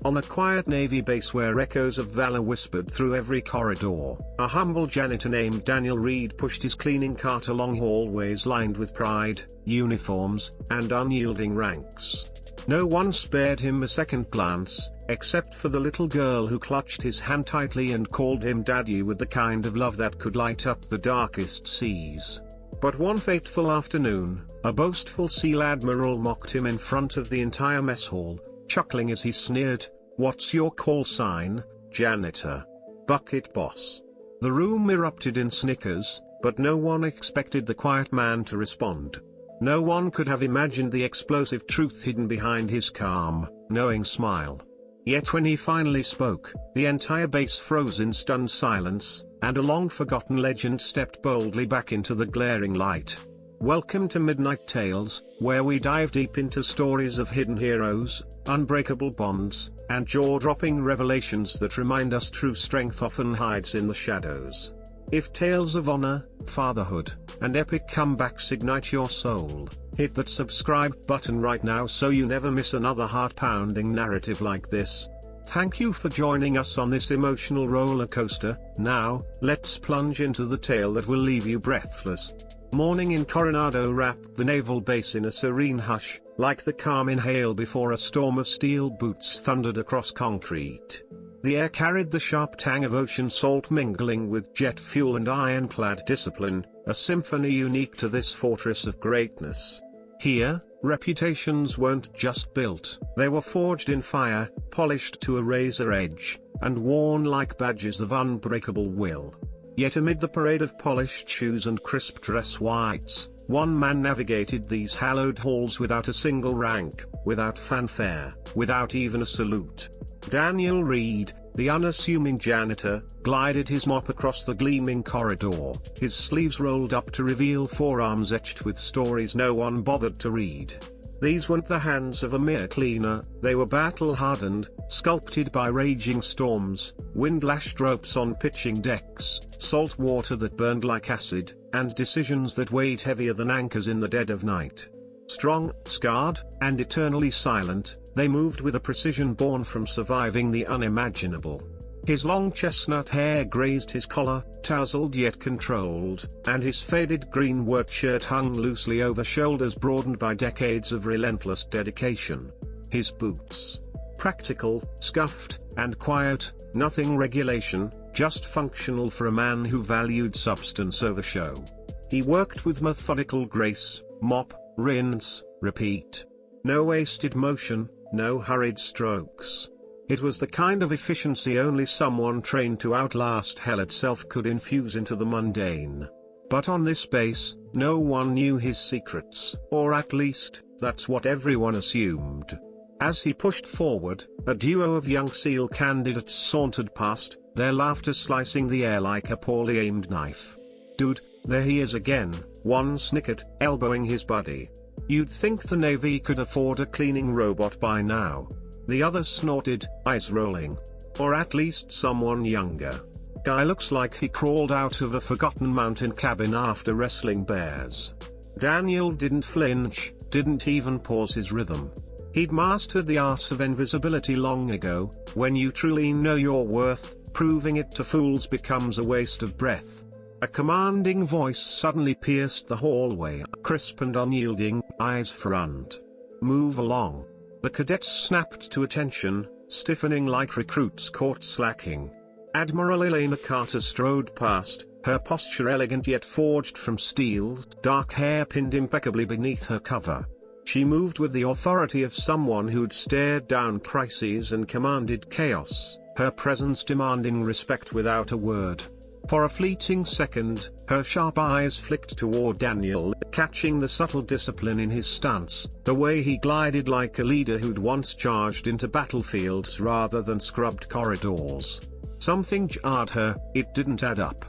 On a quiet Navy base where echoes of valor whispered through every corridor, a humble janitor named Daniel Reed pushed his cleaning cart along hallways lined with pride, uniforms, and unyielding ranks. No one spared him a second glance, except for the little girl who clutched his hand tightly and called him Daddy with the kind of love that could light up the darkest seas. But one fateful afternoon, a boastful SEAL Admiral mocked him in front of the entire mess hall, chuckling as he sneered, "What's your call sign, janitor? Bucket boss." The room erupted in snickers, but no one expected the quiet man to respond. No one could have imagined the explosive truth hidden behind his calm, knowing smile. Yet when he finally spoke, the entire base froze in stunned silence, and a long-forgotten legend stepped boldly back into the glaring light. Welcome to Midnight Tales, where we dive deep into stories of hidden heroes, unbreakable bonds, and jaw-dropping revelations that remind us true strength often hides in the shadows. If tales of honor, fatherhood, and epic comebacks ignite your soul, hit that subscribe button right now so you never miss another heart-pounding narrative like this. Thank you for joining us on this emotional roller coaster. Now, let's plunge into the tale that will leave you breathless. Morning in Coronado wrapped the naval base in a serene hush, like the calm inhale before a storm of steel boots thundered across concrete. The air carried the sharp tang of ocean salt mingling with jet fuel and ironclad discipline, a symphony unique to this fortress of greatness. Here, reputations weren't just built, they were forged in fire, polished to a razor edge, and worn like badges of unbreakable will. Yet amid the parade of polished shoes and crisp dress whites, one man navigated these hallowed halls without a single rank, without fanfare, without even a salute. Daniel Reed, the unassuming janitor, glided his mop across the gleaming corridor, his sleeves rolled up to reveal forearms etched with stories no one bothered to read. These weren't the hands of a mere cleaner, they were battle-hardened, sculpted by raging storms, wind-lashed ropes on pitching decks, salt water that burned like acid, and decisions that weighed heavier than anchors in the dead of night. Strong, scarred, and eternally silent, they moved with a precision born from surviving the unimaginable. His long chestnut hair grazed his collar, tousled yet controlled, and his faded green work shirt hung loosely over shoulders broadened by decades of relentless dedication. His boots. Practical, scuffed, and quiet, nothing regulation, just functional for a man who valued substance over show. He worked with methodical grace, mop, rinse, repeat. No wasted motion, no hurried strokes. It was the kind of efficiency only someone trained to outlast hell itself could infuse into the mundane. But on this base, no one knew his secrets, or at least, that's what everyone assumed. As he pushed forward, a duo of young SEAL candidates sauntered past, their laughter slicing the air like a poorly aimed knife. "Dude, there he is again," one snickered, elbowing his buddy. "You'd think the Navy could afford a cleaning robot by now." The other snorted, eyes rolling. "Or at least someone younger. Guy looks like he crawled out of a forgotten mountain cabin after wrestling bears." Daniel didn't flinch, didn't even pause his rhythm. He'd mastered the art of invisibility long ago. When you truly know your worth, proving it to fools becomes a waste of breath. A commanding voice suddenly pierced the hallway, crisp and unyielding, eyes front. "Move along." The cadets snapped to attention, stiffening like recruits caught slacking. Admiral Elena Carter strode past, her posture elegant yet forged from steel, dark hair pinned impeccably beneath her cover. She moved with the authority of someone who'd stared down crises and commanded chaos, her presence demanding respect without a word. For a fleeting second, her sharp eyes flicked toward Daniel, catching the subtle discipline in his stance, the way he glided like a leader who'd once charged into battlefields rather than scrubbed corridors. Something jarred her, it didn't add up.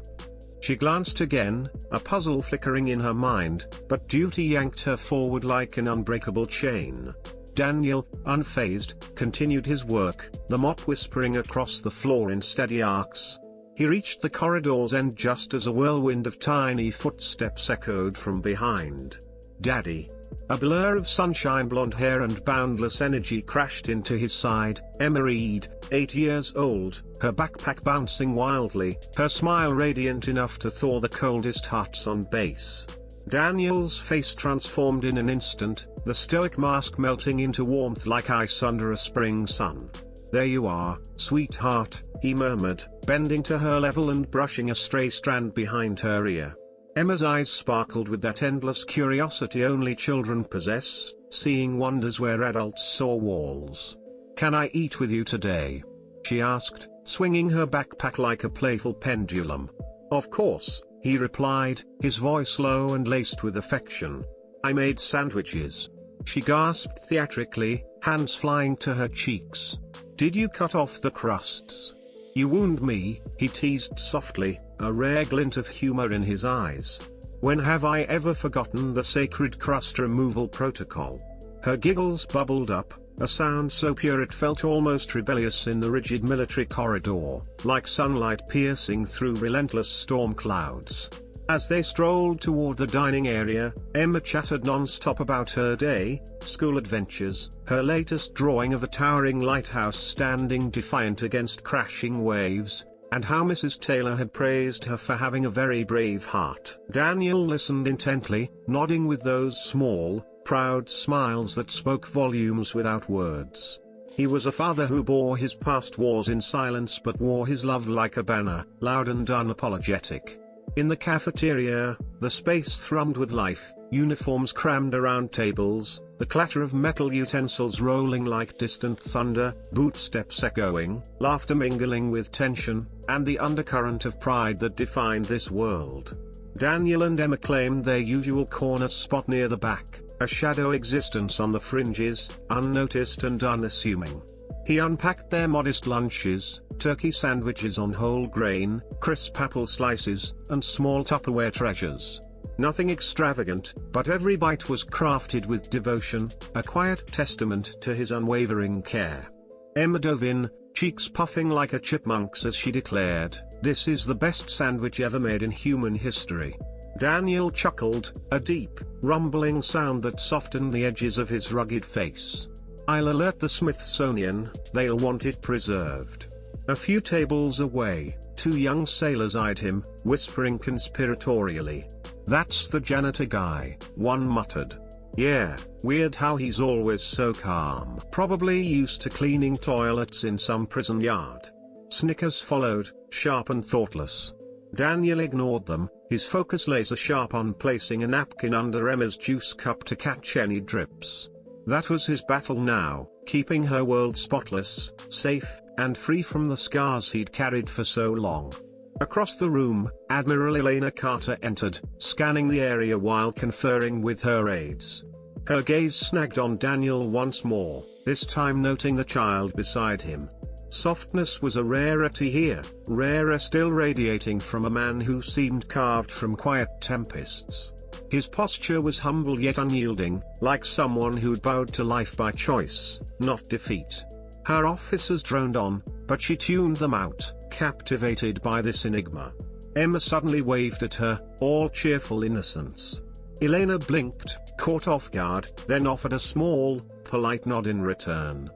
She glanced again, a puzzle flickering in her mind, but duty yanked her forward like an unbreakable chain. Daniel, unfazed, continued his work, the mop whispering across the floor in steady arcs. He reached the corridor's end just as a whirlwind of tiny footsteps echoed from behind. "Daddy." A blur of sunshine blonde hair and boundless energy crashed into his side. Emma Reed, 8 years old, her backpack bouncing wildly, her smile radiant enough to thaw the coldest hearts on base. Daniel's face transformed in an instant, the stoic mask melting into warmth like ice under a spring sun. "There you are, sweetheart," he murmured, bending to her level and brushing a stray strand behind her ear. Emma's eyes sparkled with that endless curiosity only children possess, seeing wonders where adults saw walls. "Can I eat with you today?" she asked, swinging her backpack like a playful pendulum. "Of course," he replied, his voice low and laced with affection. "I made sandwiches." She gasped theatrically, hands flying to her cheeks. "Did you cut off the crusts? You wound me," he teased softly, a rare glint of humor in his eyes. "When have I ever forgotten the sacred crust removal protocol?" Her giggles bubbled up, a sound so pure it felt almost rebellious in the rigid military corridor, like sunlight piercing through relentless storm clouds. As they strolled toward the dining area, Emma chattered non-stop about her day, school adventures, her latest drawing of a towering lighthouse standing defiant against crashing waves, and how Mrs. Taylor had praised her for having a very brave heart. Daniel listened intently, nodding with those small, proud smiles that spoke volumes without words. He was a father who bore his past wars in silence but wore his love like a banner, loud and unapologetic. In the cafeteria, the space thrummed with life, uniforms crammed around tables, the clatter of metal utensils rolling like distant thunder, footsteps echoing, laughter mingling with tension, and the undercurrent of pride that defined this world. Daniel and Emma claimed their usual corner spot near the back, a shadow existence on the fringes, unnoticed and unassuming. He unpacked their modest lunches, turkey sandwiches on whole grain, crisp apple slices, and small Tupperware treasures. Nothing extravagant, but every bite was crafted with devotion, a quiet testament to his unwavering care. Emma dove in, cheeks puffing like a chipmunk's as she declared, "This is the best sandwich ever made in human history." Daniel chuckled, a deep, rumbling sound that softened the edges of his rugged face. "I'll alert the Smithsonian, they'll want it preserved." A few tables away, two young sailors eyed him, whispering conspiratorially. "That's the janitor guy," one muttered. "Yeah, weird how he's always so calm. Probably used to cleaning toilets in some prison yard." Snickers followed, sharp and thoughtless. Daniel ignored them, his focus laser sharp on placing a napkin under Emma's juice cup to catch any drips. That was his battle now, keeping her world spotless, safe, and free from the scars he'd carried for so long. Across the room, Admiral Elena Carter entered, scanning the area while conferring with her aides. Her gaze snagged on Daniel once more, this time noting the child beside him. Softness was a rarity here, rarer still radiating from a man who seemed carved from quiet tempests. His posture was humble yet unyielding, like someone who'd bowed to life by choice, not defeat. Her officers droned on, but she tuned them out, captivated by this enigma. Emma suddenly waved at her, all cheerful innocence. Elena blinked, caught off guard, then offered a small, polite nod in return.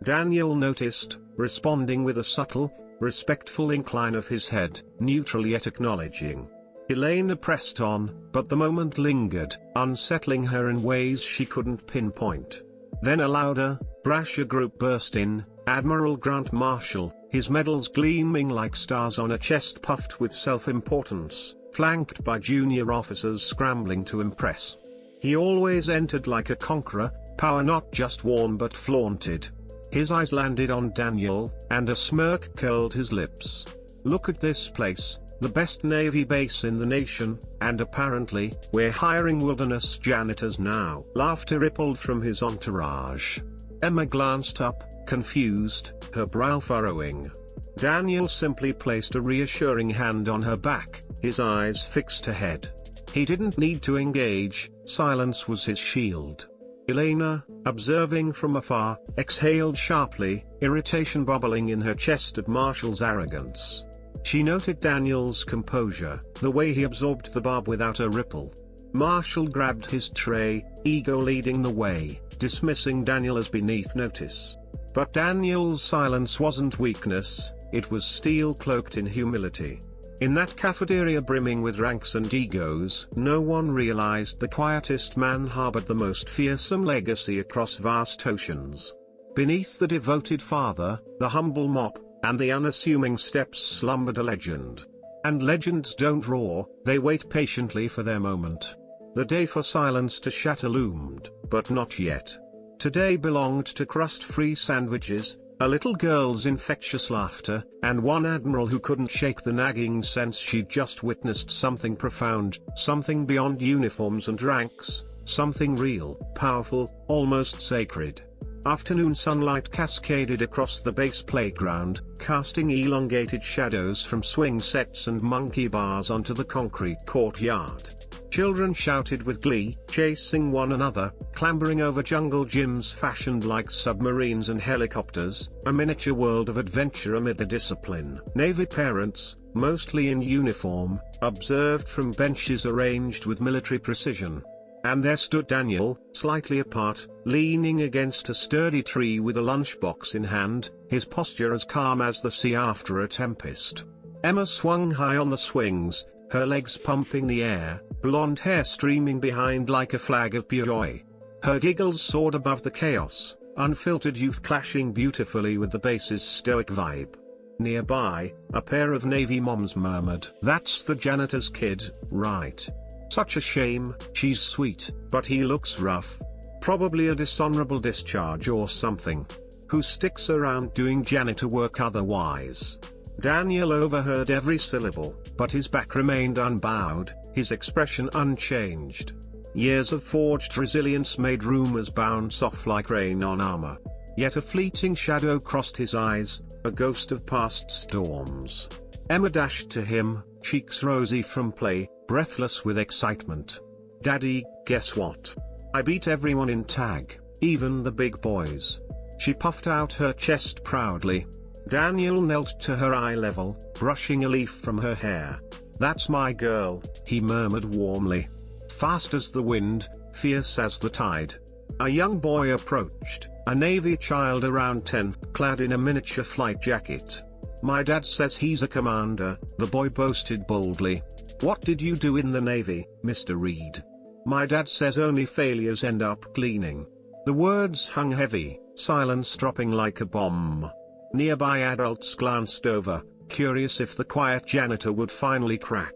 Daniel noticed, responding with a subtle, respectful incline of his head, neutral yet acknowledging. Elena pressed on, but the moment lingered, unsettling her in ways she couldn't pinpoint. Then a louder, brasher group burst in, Admiral Grant Marshall, his medals gleaming like stars on a chest puffed with self-importance, flanked by junior officers scrambling to impress. He always entered like a conqueror, power not just worn but flaunted. His eyes landed on Daniel, and a smirk curled his lips. "Look at this place. The best Navy base in the nation, and apparently, we're hiring wilderness janitors now." Laughter rippled from his entourage. Emma glanced up, confused, her brow furrowing. Daniel simply placed a reassuring hand on her back, his eyes fixed ahead. He didn't need to engage, silence was his shield. Elena, observing from afar, exhaled sharply, irritation bubbling in her chest at Marshall's arrogance. She noted Daniel's composure, the way he absorbed the barb without a ripple. Marshall grabbed his tray, ego leading the way, dismissing Daniel as beneath notice. But Daniel's silence wasn't weakness, it was steel cloaked in humility. In that cafeteria brimming with ranks and egos, no one realized the quietest man harbored the most fearsome legacy across vast oceans. Beneath the devoted father, the humble mop, and the unassuming steps slumbered a legend. And legends don't roar, they wait patiently for their moment. The day for silence to shatter loomed, but not yet. Today belonged to crust-free sandwiches, a little girl's infectious laughter, and one admiral who couldn't shake the nagging sense she'd just witnessed something profound, something beyond uniforms and ranks, something real, powerful, almost sacred. Afternoon sunlight cascaded across the base playground, casting elongated shadows from swing sets and monkey bars onto the concrete courtyard. Children shouted with glee, chasing one another, clambering over jungle gyms fashioned like submarines and helicopters, a miniature world of adventure amid the discipline. Navy parents, mostly in uniform, observed from benches arranged with military precision. And there stood Daniel, slightly apart, leaning against a sturdy tree with a lunchbox in hand, his posture as calm as the sea after a tempest. Emma swung high on the swings, her legs pumping the air, blonde hair streaming behind like a flag of pure joy. Her giggles soared above the chaos, unfiltered youth clashing beautifully with the base's stoic vibe. Nearby, a pair of Navy moms murmured, "That's the janitor's kid, right? Such a shame, she's sweet, but he looks rough. Probably a dishonorable discharge or something. Who sticks around doing janitor work otherwise?" Daniel overheard every syllable, but his back remained unbowed, his expression unchanged. Years of forged resilience made rumors bounce off like rain on armor. Yet a fleeting shadow crossed his eyes, a ghost of past storms. Emma dashed to him, cheeks rosy from play, breathless with excitement. "Daddy, guess what? I beat everyone in tag, even the big boys." She puffed out her chest proudly. Daniel knelt to her eye level, brushing a leaf from her hair. "That's my girl," he murmured warmly. Fast as the wind, fierce as the tide. A young boy approached, a Navy child around 10, clad in a miniature flight jacket. "My dad says he's a commander," the boy boasted boldly. "What did you do in the Navy, Mr. Reed?" "My dad says only failures end up cleaning." The words hung heavy, silence dropping like a bomb. Nearby adults glanced over, curious if the quiet janitor would finally crack.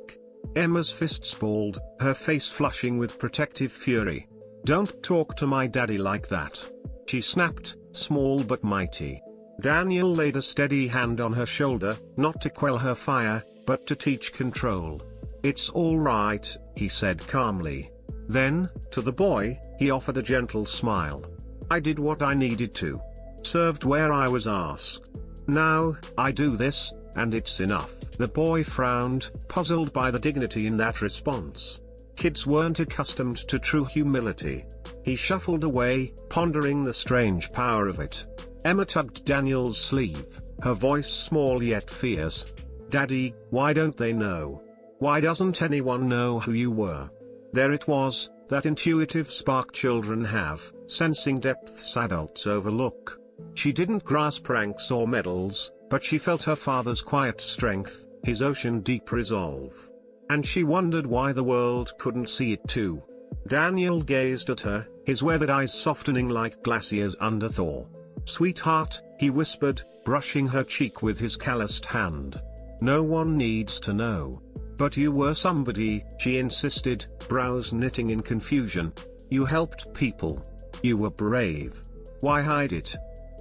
Emma's fists balled, her face flushing with protective fury. "Don't talk to my daddy like that," she snapped, small but mighty. Daniel laid a steady hand on her shoulder, not to quell her fire, but to teach control. "It's all right," he said calmly. Then, to the boy, he offered a gentle smile. "I did what I needed to. Served where I was asked. Now, I do this, and it's enough." The boy frowned, puzzled by the dignity in that response. Kids weren't accustomed to true humility. He shuffled away, pondering the strange power of it. Emma tugged Daniel's sleeve, her voice small yet fierce. "Daddy, why don't they know? Why doesn't anyone know who you were?" There it was, that intuitive spark children have, sensing depths adults overlook. She didn't grasp ranks or medals, but she felt her father's quiet strength, his ocean-deep resolve. And she wondered why the world couldn't see it too. Daniel gazed at her, his weathered eyes softening like glaciers under thaw. "Sweetheart," he whispered, brushing her cheek with his calloused hand. "No one needs to know. But you were somebody," she insisted, brows knitting in confusion. "You helped people. You were brave. Why hide it?"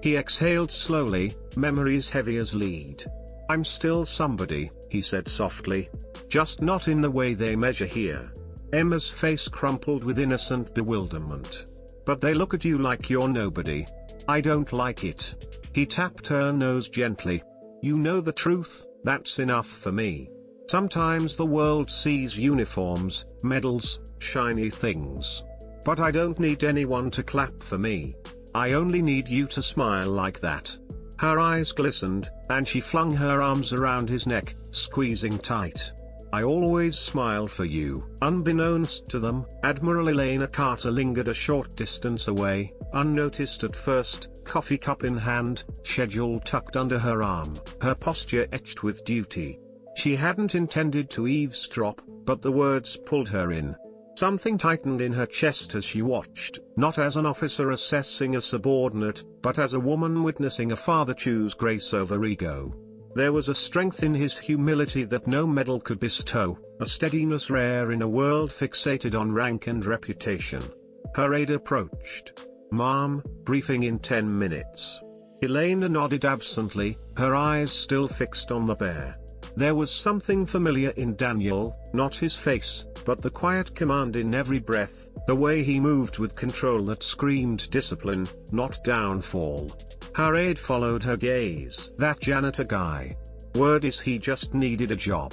He exhaled slowly, memories heavy as lead. "I'm still somebody," he said softly. "Just not in the way they measure here." Emma's face crumpled with innocent bewilderment. "But they look at you like you're nobody." "I don't like it." He tapped her nose gently. "You know the truth, that's enough for me. Sometimes the world sees uniforms, medals, shiny things. But I don't need anyone to clap for me. I only need you to smile like that." Her eyes glistened, and she flung her arms around his neck, squeezing tight. I always smile for you. Unbeknownst to them, Admiral Elena Carter lingered a short distance away, unnoticed at first, coffee cup in hand, schedule tucked under her arm, her posture etched with duty. She hadn't intended to eavesdrop, but the words pulled her in. Something tightened in her chest as she watched, not as an officer assessing a subordinate, but as a woman witnessing a father choose grace over ego. There was a strength in his humility that no medal could bestow, a steadiness rare in a world fixated on rank and reputation. Her aide approached. "Mom, briefing in 10 minutes. Elena nodded absently, her eyes still fixed on the bear. There was something familiar in Daniel, not his face, but the quiet command in every breath, the way he moved with control that screamed discipline, not downfall. Her aide followed her gaze. That janitor guy. Word is he just needed a job.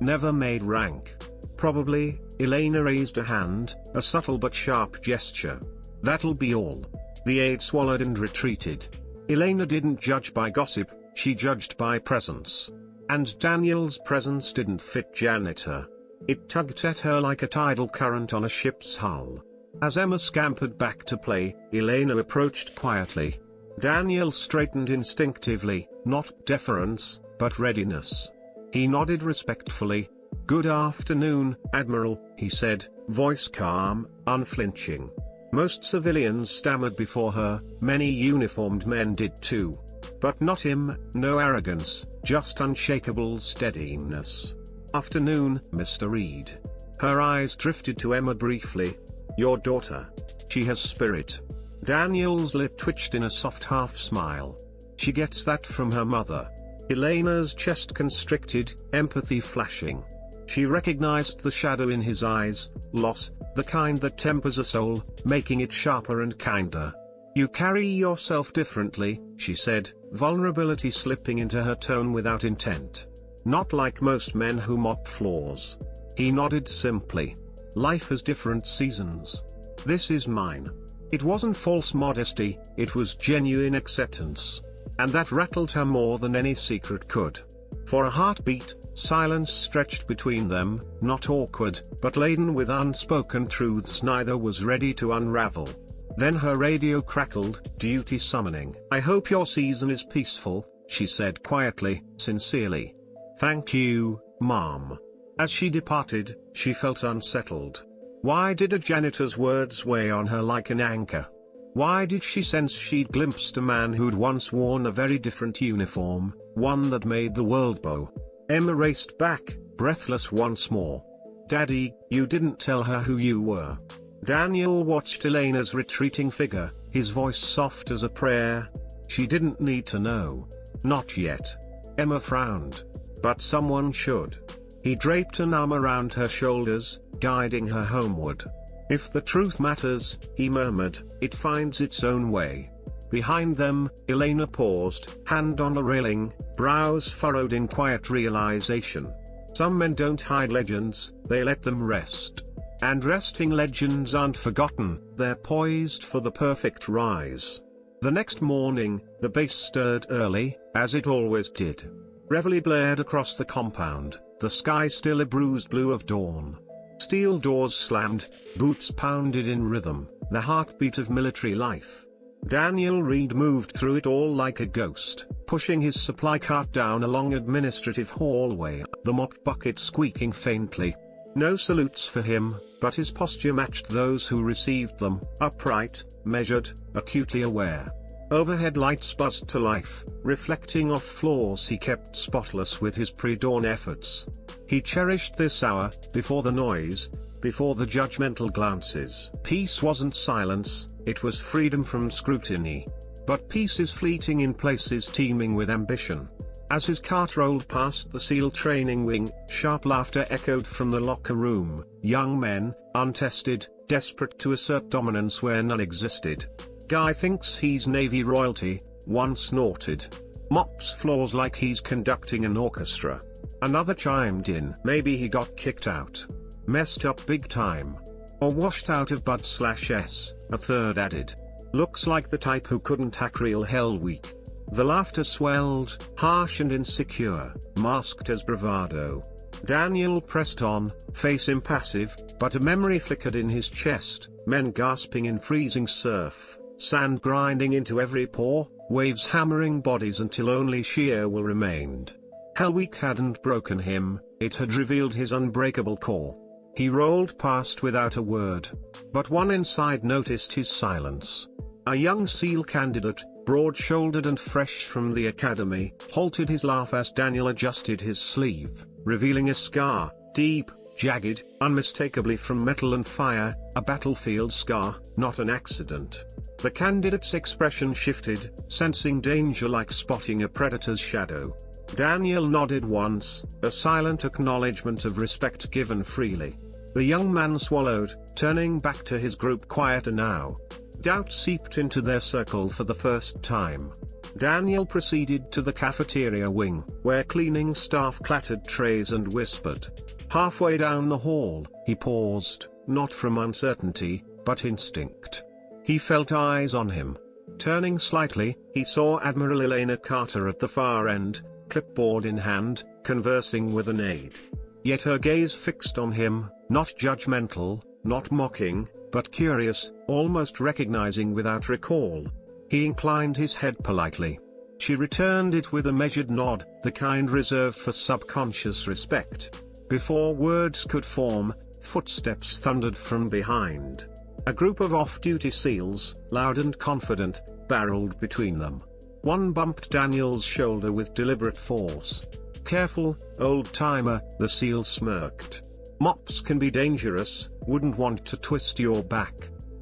Never made rank. Probably. Elena raised a hand, a subtle but sharp gesture. That'll be all. The aide swallowed and retreated. Elena didn't judge by gossip, she judged by presence. And Daniel's presence didn't fit Janitor. It tugged at her like a tidal current on a ship's hull. As Emma scampered back to play, Elena approached quietly. Daniel straightened instinctively, not deference, but readiness. He nodded respectfully. "Good afternoon, Admiral," he said, voice calm, unflinching. Most civilians stammered before her, many uniformed men did too. But not him, no arrogance, just unshakable steadiness. "Afternoon, Mr. Reed." Her eyes drifted to Emma briefly. "Your daughter. She has spirit." Daniel's lip twitched in a soft half-smile. "She gets that from her mother." Elena's chest constricted, empathy flashing. She recognized the shadow in his eyes, loss, the kind that tempers a soul, making it sharper and kinder. "You carry yourself differently," she said, vulnerability slipping into her tone without intent. "Not like most men who mock flaws." He nodded simply. "Life has different seasons. This is mine." It wasn't false modesty, it was genuine acceptance. And that rattled her more than any secret could. For a heartbeat, silence stretched between them, not awkward, but laden with unspoken truths neither was ready to unravel. Then her radio crackled, duty summoning. "I hope your season is peaceful," she said quietly, sincerely. "Thank you, Mom." As she departed, she felt unsettled. Why did a janitor's words weigh on her like an anchor? Why did she sense she'd glimpsed a man who'd once worn a very different uniform, one that made the world bow? Emma raced back, breathless once more. "Daddy, you didn't tell her who you were." Daniel watched Elena's retreating figure, his voice soft as a prayer. "She didn't need to know. Not yet." Emma frowned. "But someone should." He draped an arm around her shoulders, guiding her homeward. "If the truth matters," he murmured, "it finds its own way." Behind them, Elena paused, hand on the railing, brows furrowed in quiet realization. Some men don't hide legends, they let them rest. And resting legends aren't forgotten, they're poised for the perfect rise. The next morning, the base stirred early, as it always did. Reveille blared across the compound, the sky still a bruised blue of dawn. Steel doors slammed, boots pounded in rhythm, the heartbeat of military life. Daniel Reed moved through it all like a ghost, pushing his supply cart down a long administrative hallway, the mop bucket squeaking faintly. No salutes for him, but his posture matched those who received them, upright, measured, acutely aware. Overhead lights buzzed to life, reflecting off floors he kept spotless with his pre-dawn efforts. He cherished this hour, before the noise, before the judgmental glances. Peace wasn't silence, it was freedom from scrutiny. But peace is fleeting in places teeming with ambition. As his cart rolled past the SEAL training wing, sharp laughter echoed from the locker room. Young men, untested, desperate to assert dominance where none existed. "Guy thinks he's Navy royalty," one snorted. "Mops floors like he's conducting an orchestra." Another chimed in. "Maybe he got kicked out. Messed up big time. Or washed out of Bud/S, a third added. "Looks like the type who couldn't hack real Hell Week." The laughter swelled, harsh and insecure, masked as bravado. Daniel pressed on, face impassive, but a memory flickered in his chest, men gasping in freezing surf, sand grinding into every pore, waves hammering bodies until only sheer will remained. Hell Week hadn't broken him, it had revealed his unbreakable core. He rolled past without a word. But one inside noticed his silence. A young SEAL candidate, broad-shouldered and fresh from the academy, halted his laugh as Daniel adjusted his sleeve, revealing a scar, deep, jagged, unmistakably from metal and fire, a battlefield scar, not an accident. The candidate's expression shifted, sensing danger like spotting a predator's shadow. Daniel nodded once, a silent acknowledgement of respect given freely. The young man swallowed, turning back to his group quieter now. Doubt seeped into their circle for the first time. Daniel proceeded to the cafeteria wing, where cleaning staff clattered trays and whispered. Halfway down the hall, he paused, not from uncertainty, but instinct. He felt eyes on him. Turning slightly, he saw Admiral Elena Carter at the far end, clipboard in hand, conversing with an aide. Yet her gaze fixed on him, not judgmental, not mocking, but curious, almost recognizing without recall. He inclined his head politely. She returned it with a measured nod, the kind reserved for subconscious respect. Before words could form, footsteps thundered from behind. A group of off-duty SEALs, loud and confident, barreled between them. One bumped Daniel's shoulder with deliberate force. Careful, old-timer, the SEAL smirked. Mops can be dangerous, wouldn't want to twist your back.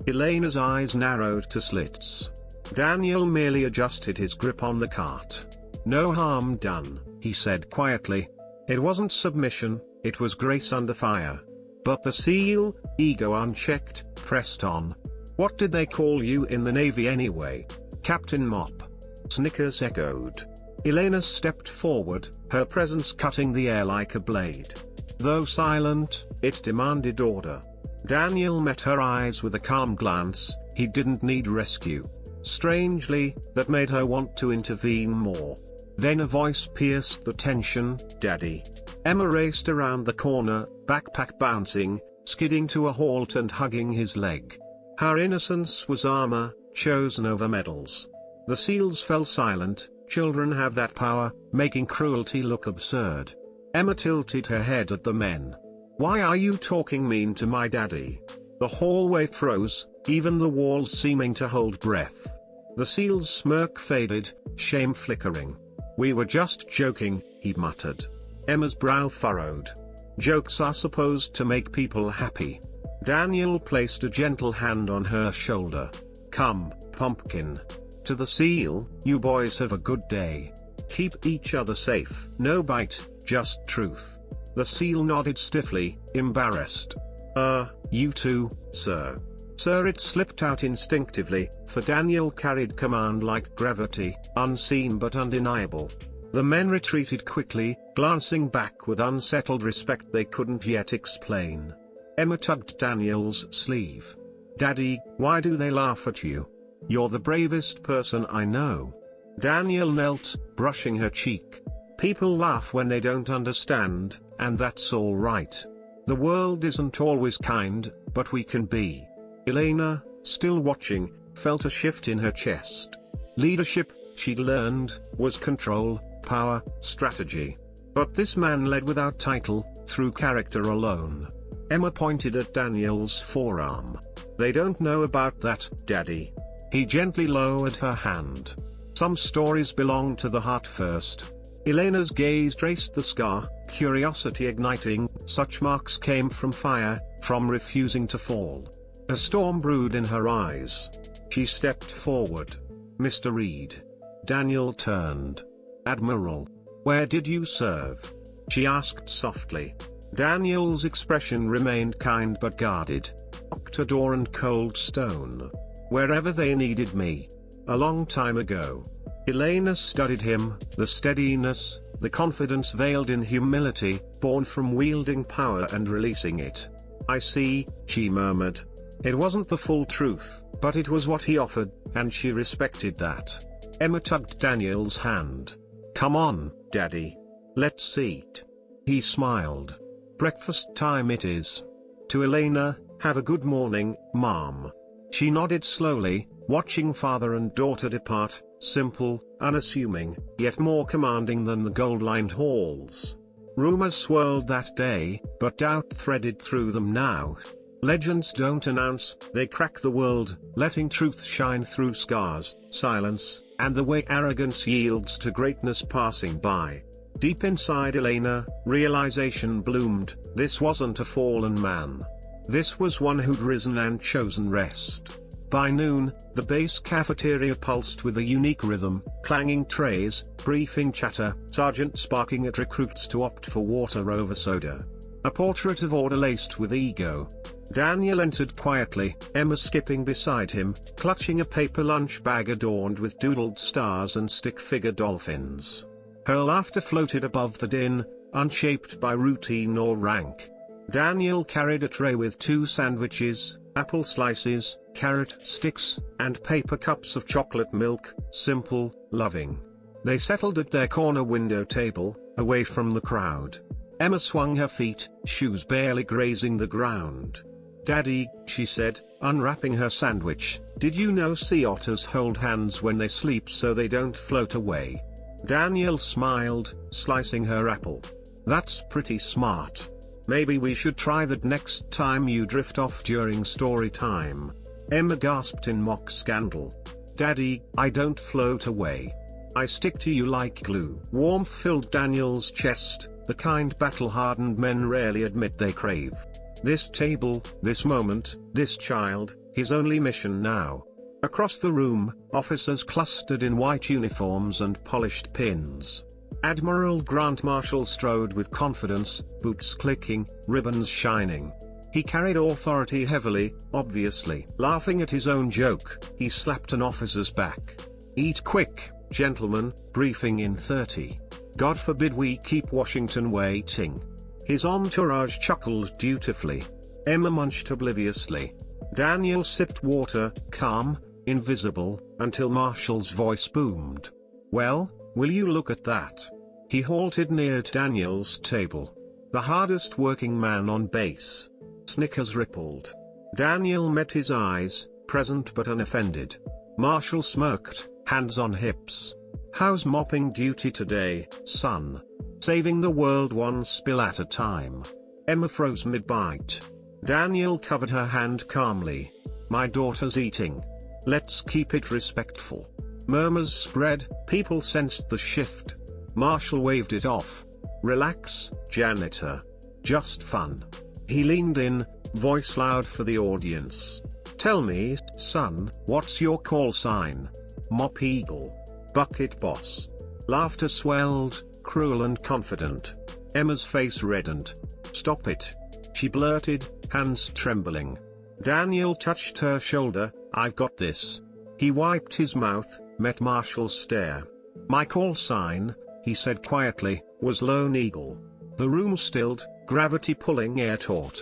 Elena's eyes narrowed to slits. Daniel merely adjusted his grip on the cart. No harm done, he said quietly. It wasn't submission, it was grace under fire. But the SEAL, ego unchecked, pressed on. What did they call you in the Navy anyway? Captain Mop. Snickers echoed. Elena stepped forward, her presence cutting the air like a blade. Though silent, it demanded order. Daniel met her eyes with a calm glance, he didn't need rescue. Strangely, that made her want to intervene more. Then a voice pierced the tension, "Daddy." Emma raced around the corner, backpack bouncing, skidding to a halt and hugging his leg. Her innocence was armor, chosen over medals. The SEALs fell silent. Children have that power, making cruelty look absurd. Emma tilted her head at the men. "Why are you talking mean to my daddy?" The hallway froze, even the walls seeming to hold breath. The SEAL's smirk faded, shame flickering. "We were just joking," he muttered. Emma's brow furrowed. Jokes are supposed to make people happy. Daniel placed a gentle hand on her shoulder. "Come, pumpkin." To the SEAL, "You boys have a good day. Keep each other safe." No bite, just truth. The SEAL nodded stiffly, embarrassed. You too, sir." "Sir," it slipped out instinctively, for Daniel carried command like gravity, unseen but undeniable. The men retreated quickly, glancing back with unsettled respect they couldn't yet explain. Emma tugged Daniel's sleeve. "Daddy, why do they laugh at you? You're the bravest person I know." Daniel knelt, brushing her cheek. "People laugh when they don't understand, and that's all right. The world isn't always kind, but we can be." Elena, still watching, felt a shift in her chest. Leadership, she'd learned, was control, power, strategy. But this man led without title, through character alone. Emma pointed at Daniel's forearm. "They don't know about that, Daddy." He gently lowered her hand. "Some stories belong to the heart first." Elena's gaze traced the scar, curiosity igniting. Such marks came from fire, from refusing to fall. A storm brewed in her eyes. She stepped forward. "Mr. Reed." Daniel turned. "Admiral. Where did you serve?" she asked softly. Daniel's expression remained kind but guarded. "Octador and Cold Stone. Wherever they needed me. A long time ago." Elena studied him, the steadiness, the confidence veiled in humility, born from wielding power and releasing it. "I see," she murmured. It wasn't the full truth, but it was what he offered, and she respected that. Emma tugged Daniel's hand. "Come on, Daddy. Let's eat." He smiled. "Breakfast time it is." To Elena, "Have a good morning, Mom." She nodded slowly, watching father and daughter depart, simple, unassuming, yet more commanding than the gold-lined halls. Rumors swirled that day, but doubt threaded through them now. Legends don't announce, they crack the world, letting truth shine through scars, silence, and the way arrogance yields to greatness passing by. Deep inside Elena, realization bloomed. This wasn't a fallen man. This was one who'd risen and chosen rest. By noon, the base cafeteria pulsed with a unique rhythm, clanging trays, briefing chatter, sergeants barking at recruits to opt for water over soda. A portrait of order laced with ego. Daniel entered quietly, Emma skipping beside him, clutching a paper lunch bag adorned with doodled stars and stick-figure dolphins. Her laughter floated above the din, unshaped by routine or rank. Daniel carried a tray with 2 sandwiches, apple slices, carrot sticks, and paper cups of chocolate milk, simple, loving. They settled at their corner window table, away from the crowd. Emma swung her feet, shoes barely grazing the ground. "Daddy," she said, unwrapping her sandwich, "did you know sea otters hold hands when they sleep so they don't float away?" Daniel smiled, slicing her apple. "That's pretty smart. Maybe we should try that next time you drift off during story time." Emma gasped in mock scandal. "Daddy, I don't float away. I stick to you like glue." Warmth filled Daniel's chest, the kind battle-hardened men rarely admit they crave. This table, this moment, this child, his only mission now. Across the room, officers clustered in white uniforms and polished pins. Admiral Grant Marshall strode with confidence, boots clicking, ribbons shining. He carried authority heavily, obviously. Laughing at his own joke, he slapped an officer's back. "Eat quick, gentlemen, briefing in 30. God forbid we keep Washington waiting." His entourage chuckled dutifully. Emma munched obliviously. Daniel sipped water, calm, invisible, until Marshall's voice boomed. "Well, will you look at that?" He halted near Daniel's table. The hardest working man on base. Snickers rippled. Daniel met his eyes, present but unoffended. Marshall smirked, hands on hips. "How's mopping duty today, son? Saving the world one spill at a time." Emma froze mid-bite. Daniel covered her hand calmly. "My daughter's eating. Let's keep it respectful." Murmurs spread, people sensed the shift. Marshall waved it off. "Relax, Janitor. Just fun." He leaned in, voice loud for the audience. "Tell me, son, what's your call sign?" "Mop Eagle. Bucket Boss." Laughter swelled, cruel and confident. Emma's face reddened. "Stop it," she blurted, hands trembling. Daniel touched her shoulder. "I've got this." He wiped his mouth, met Marshall's stare. "My call sign," he said quietly, "was Lone Eagle." The room stilled, gravity pulling air taut.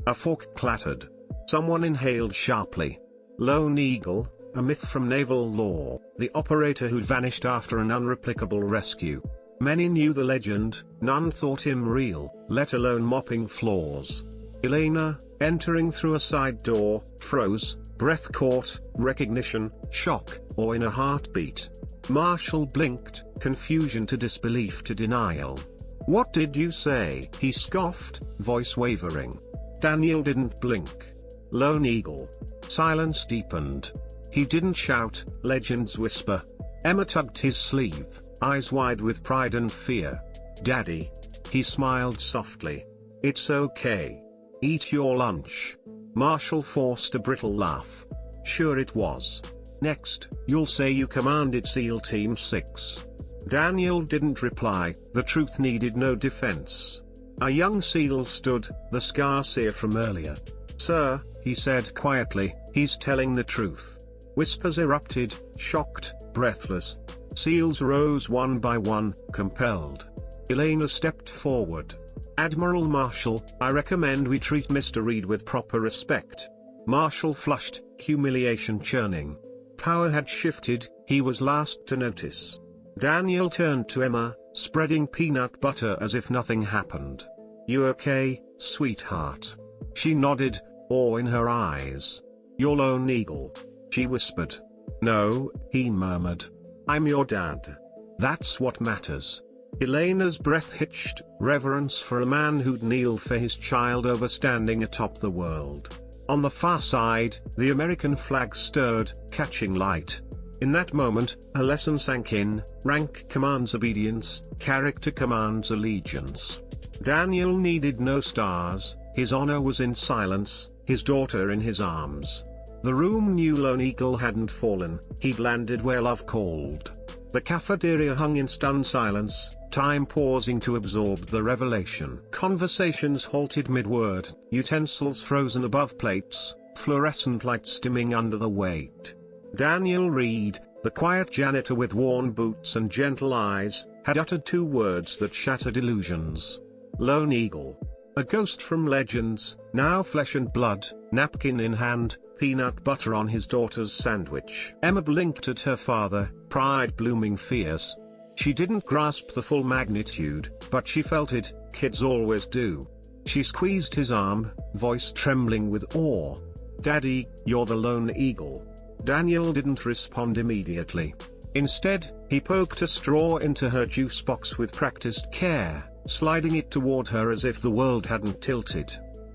A fork clattered. Someone inhaled sharply. Lone Eagle, a myth from naval lore, the operator who'd vanished after an unreplicable rescue. Many knew the legend, none thought him real, let alone mopping floors. Elena, entering through a side door, froze, breath caught, recognition, shock, or in a heartbeat. Marshall blinked, confusion to disbelief to denial. "What did you say?" he scoffed, voice wavering. Daniel didn't blink. Lone Eagle. Silence deepened. He didn't shout, legends whisper. Emma tugged his sleeve, eyes wide with pride and fear. "Daddy." He smiled softly. "It's okay. Eat your lunch." Marshall forced a brittle laugh. "Sure it was. Next, you'll say you commanded SEAL Team 6. Daniel didn't reply, the truth needed no defense. A young SEAL stood, the scar sear from earlier. "Sir," he said quietly, "he's telling the truth." Whispers erupted, shocked, breathless. SEALs rose one by one, compelled. Elena stepped forward. "Admiral Marshall, I recommend we treat Mr. Reed with proper respect." Marshall flushed, humiliation churning. Power had shifted, he was last to notice. Daniel turned to Emma, spreading peanut butter as if nothing happened. "You okay, sweetheart?" She nodded, awe in her eyes. "Your lone eagle," she whispered. "No," he murmured. "I'm your dad. That's what matters." Elena's breath hitched, reverence for a man who'd kneel for his child over standing atop the world. On the far side, the American flag stirred, catching light. In that moment, a lesson sank in: rank commands obedience, character commands allegiance. Daniel needed no stars, his honor was in silence, his daughter in his arms. The room knew Lone Eagle hadn't fallen, he'd landed where love called. The cafeteria hung in stunned silence, time pausing to absorb the revelation. Conversations halted mid-word, utensils frozen above plates, fluorescent lights dimming under the weight. Daniel Reed, the quiet janitor with worn boots and gentle eyes, had uttered two words that shattered illusions. Lone Eagle. A ghost from legends, now flesh and blood, napkin in hand, peanut butter on his daughter's sandwich. Emma blinked at her father, pride blooming fierce. She didn't grasp the full magnitude, but she felt it, kids always do. She squeezed his arm, voice trembling with awe. "Daddy, you're the Lone Eagle." Daniel didn't respond immediately. Instead, he poked a straw into her juice box with practiced care, sliding it toward her as if the world hadn't tilted.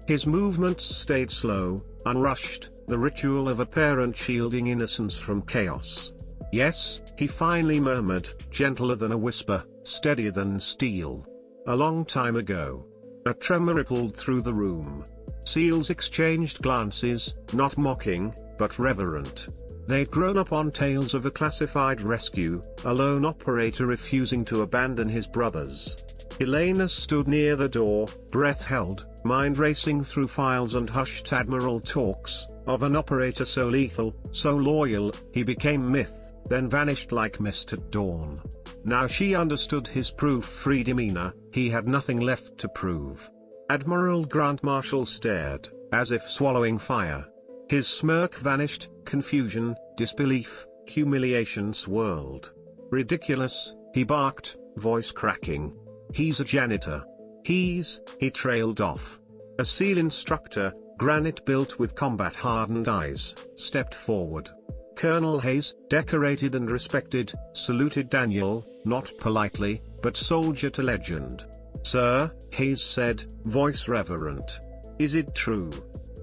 His movements stayed slow, unrushed, the ritual of a parent shielding innocence from chaos. "Yes," he finally murmured, gentler than a whisper, steadier than steel. "A long time ago." A tremor rippled through the room. SEALs exchanged glances, not mocking, but reverent. They'd grown up on tales of a classified rescue, a lone operator refusing to abandon his brothers. Elena stood near the door, breath held, mind racing through files and hushed Admiral talks, of an operator so lethal, so loyal, he became myth, then vanished like mist at dawn. Now she understood his proof-free demeanor, he had nothing left to prove. Admiral Grant Marshall stared, as if swallowing fire. His smirk vanished, confusion, disbelief, humiliation swirled. "Ridiculous," he barked, voice cracking. "He's a janitor. He trailed off. A SEAL instructor, granite built with combat-hardened eyes, stepped forward. Colonel Hayes, decorated and respected, saluted Daniel, not politely, but soldier to legend. "Sir," Hayes said, voice reverent. "Is it true?"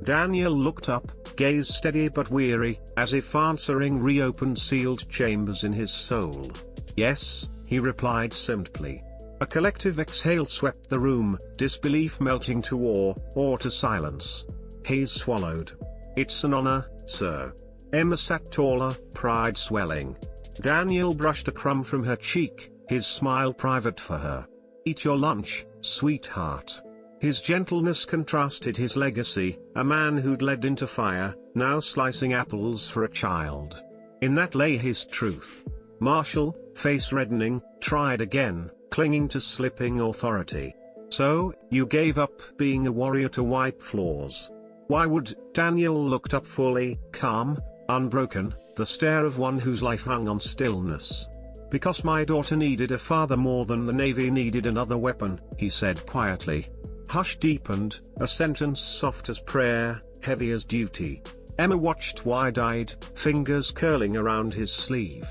Daniel looked up, gaze steady but weary, as if answering reopened sealed chambers in his soul. "Yes," he replied simply. A collective exhale swept the room, disbelief melting to awe to silence. Hayes swallowed. "It's an honor, sir." Emma sat taller, pride swelling. Daniel brushed a crumb from her cheek, his smile private for her. "Eat your lunch, sweetheart." His gentleness contrasted his legacy, a man who'd led into fire, now slicing apples for a child. In that lay his truth. Marshall, face reddening, tried again, clinging to slipping authority. "So, you gave up being a warrior to wipe floors?" "Why would?" Daniel looked up fully, calm, unbroken, the stare of one whose life hung on stillness. "Because my daughter needed a father more than the Navy needed another weapon," he said quietly. Hush deepened, a sentence soft as prayer, heavy as duty. Emma watched wide-eyed, fingers curling around his sleeve.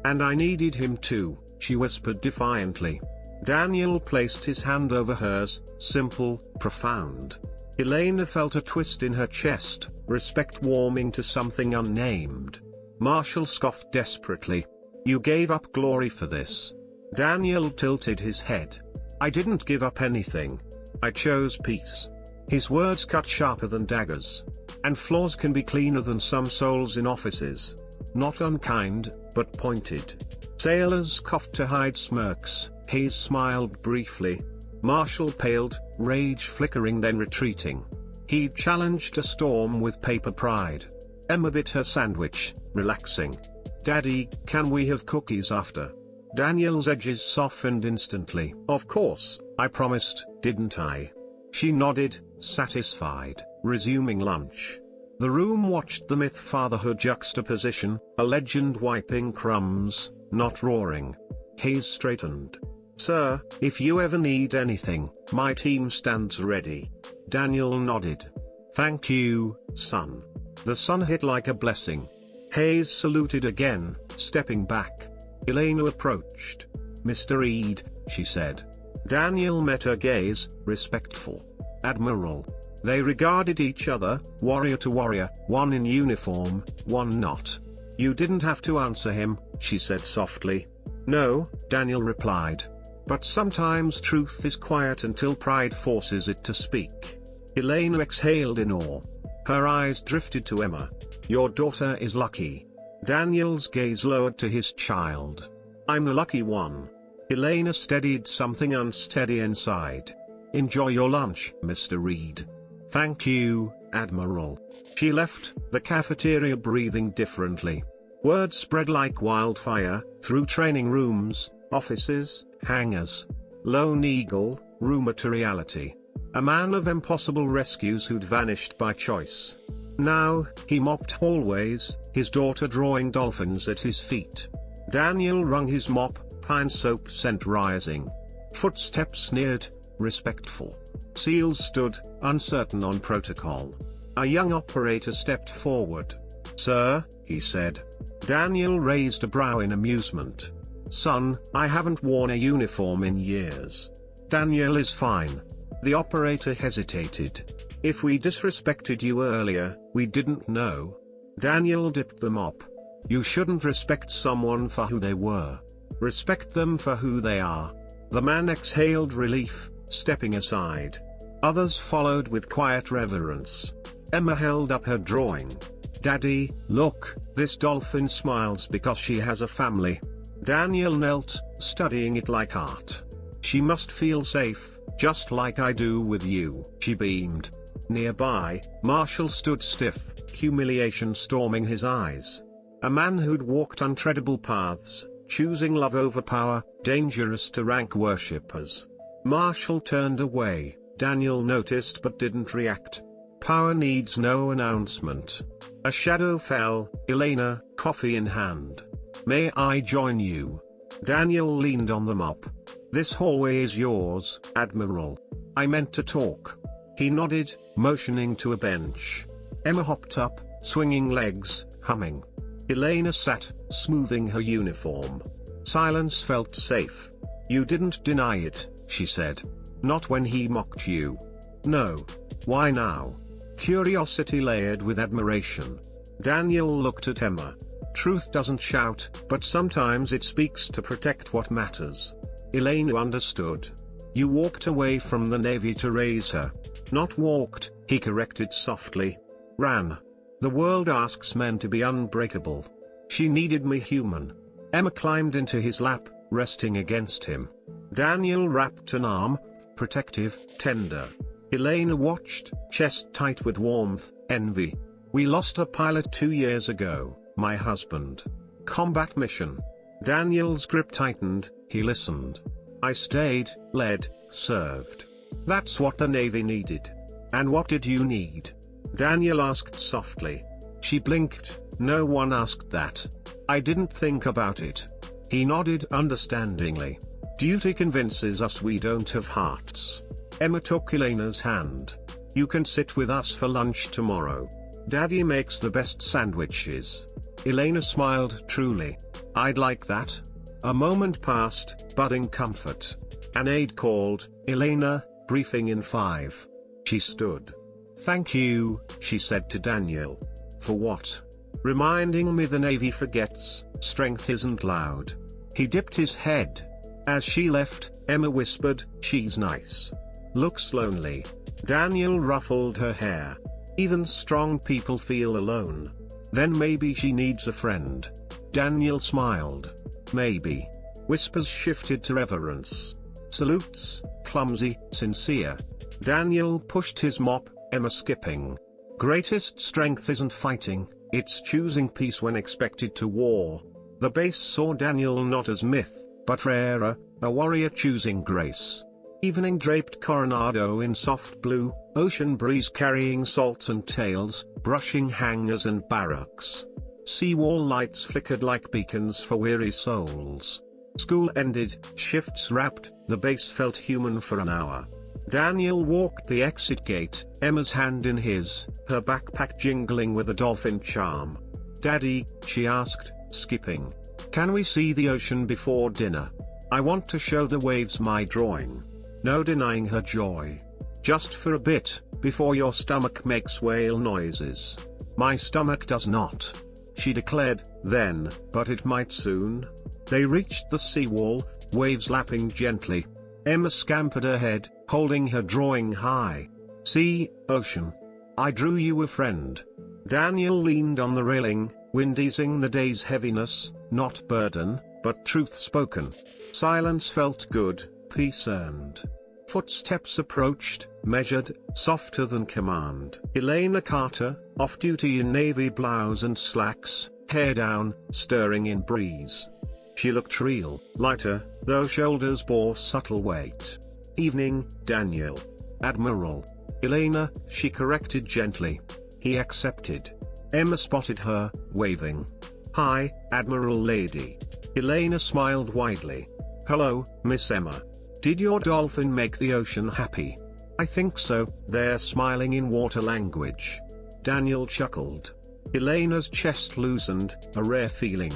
"And I needed him too," she whispered defiantly. Daniel placed his hand over hers, simple, profound. Elena felt a twist in her chest, respect warming to something unnamed. Marshall scoffed desperately. "You gave up glory for this." Daniel tilted his head. "I didn't give up anything. I chose peace." His words cut sharper than daggers. "And floors can be cleaner than some souls in offices." Not unkind, but pointed. Sailors coughed to hide smirks, Hayes smiled briefly. Marshall paled, rage flickering then retreating. He'd challenged a storm with paper pride. Emma bit her sandwich, relaxing. "Daddy, can we have cookies after?" Daniel's edges softened instantly. "Of course, I promised, didn't I?" She nodded, satisfied, resuming lunch. The room watched the myth-fatherhood juxtaposition, a legend wiping crumbs, not roaring. Hayes straightened. "Sir, if you ever need anything, my team stands ready." Daniel nodded. "Thank you, son." The son hit like a blessing. Hayes saluted again, stepping back. Elena approached. "Mr. Reed," she said. Daniel met her gaze, respectful. "Admiral." They regarded each other, warrior to warrior, one in uniform, one not. "You didn't have to answer him," she said softly. "No," Daniel replied. "But sometimes truth is quiet until pride forces it to speak." Elena exhaled in awe. Her eyes drifted to Emma. "Your daughter is lucky." Daniel's gaze lowered to his child. "I'm the lucky one." Elena steadied something unsteady inside. "Enjoy your lunch, Mr. Reed." "Thank you, Admiral." She left the cafeteria breathing differently. Word spread like wildfire, through training rooms, offices, hangars. Lone Eagle, rumor to reality. A man of impossible rescues who'd vanished by choice. Now, he mopped hallways, his daughter drawing dolphins at his feet. Daniel wrung his mop, pine soap scent rising. Footsteps neared, respectful. Seals stood, uncertain on protocol. A young operator stepped forward. "Sir," he said. Daniel raised a brow in amusement. "Son, I haven't worn a uniform in years." "Daniel is fine." The operator hesitated. "If we disrespected you earlier, we didn't know." Daniel dipped the mop. "You shouldn't respect someone for who they were. Respect them for who they are." The man exhaled relief, stepping aside. Others followed with quiet reverence. Emma held up her drawing. "Daddy, look, this dolphin smiles because she has a family." Daniel knelt, studying it like art. "She must feel safe, just like I do with you," she beamed. Nearby, Marshall stood stiff, humiliation storming his eyes. A man who'd walked untreadable paths, choosing love over power, dangerous to rank worshippers. Marshall turned away. Daniel noticed but didn't react. Power needs no announcement. A shadow fell, Elena, coffee in hand. "May I join you?" Daniel leaned on the mop. "This hallway is yours, Admiral. I meant to talk." He nodded, motioning to a bench. Emma hopped up, swinging legs, humming. Elena sat, smoothing her uniform. Silence felt safe. "You didn't deny it," she said. "Not when he mocked you." "No. Why now?" Curiosity layered with admiration. Daniel looked at Emma. "Truth doesn't shout, but sometimes it speaks to protect what matters." Elena understood. "You walked away from the Navy to raise her." "Not walked," he corrected softly. "Ran. The world asks men to be unbreakable. She needed me human." Emma climbed into his lap, resting against him. Daniel wrapped an arm, protective, tender. Elena watched, chest tight with warmth, envy. "We lost a pilot 2 years ago, my husband. Combat mission." Daniel's grip tightened, he listened. "I stayed, led, served. That's what the Navy needed." "And what did you need?" Daniel asked softly. She blinked. "No one asked that. I didn't think about it." He nodded understandingly. "Duty convinces us we don't have hearts." Emma took Elena's hand. "You can sit with us for lunch tomorrow. Daddy makes the best sandwiches." Elena smiled truly. "I'd like that." A moment passed, budding comfort. An aide called, "Elena, briefing in 5. She stood. "Thank you," she said to Daniel. "For what?" "Reminding me the Navy forgets, strength isn't loud." He dipped his head. As she left, Emma whispered, "She's nice. Looks lonely." Daniel ruffled her hair. "Even strong people feel alone. Then maybe she needs a friend." Daniel smiled. "Maybe." Whispers shifted to reverence. Salutes, clumsy, sincere. Daniel pushed his mop, Emma skipping. Greatest strength isn't fighting, it's choosing peace when expected to war. The base saw Daniel not as myth, but rarer, a warrior choosing grace. Evening draped Coronado in soft blue, ocean breeze carrying salts and tails, brushing hangars and barracks. Seawall lights flickered like beacons for weary souls. School ended, shifts wrapped, the base felt human for an hour. Daniel walked the exit gate, Emma's hand in his, her backpack jingling with a dolphin charm. "Daddy," she asked, skipping. "Can we see the ocean before dinner? I want to show the waves my drawing." No denying her joy. "Just for a bit, before your stomach makes whale noises." "My stomach does not," she declared, then, "but it might soon." They reached the seawall, waves lapping gently. Emma scampered ahead, holding her drawing high. "See, ocean. I drew you a friend." Daniel leaned on the railing, wind easing the day's heaviness, not burden, but truth spoken. Silence felt good, peace earned. Footsteps approached, measured, softer than command. Elena Carter, off-duty in navy blouse and slacks, hair down, stirring in breeze. She looked real, lighter, though shoulders bore subtle weight. "Evening, Daniel." "Admiral." "Elena," she corrected gently. He accepted. Emma spotted her, waving. "Hi, Admiral lady." Elena smiled widely. "Hello, Miss Emma. Did your dolphin make the ocean happy?" "I think so." They're smiling in water language. Daniel chuckled. Elena's chest loosened, a rare feeling.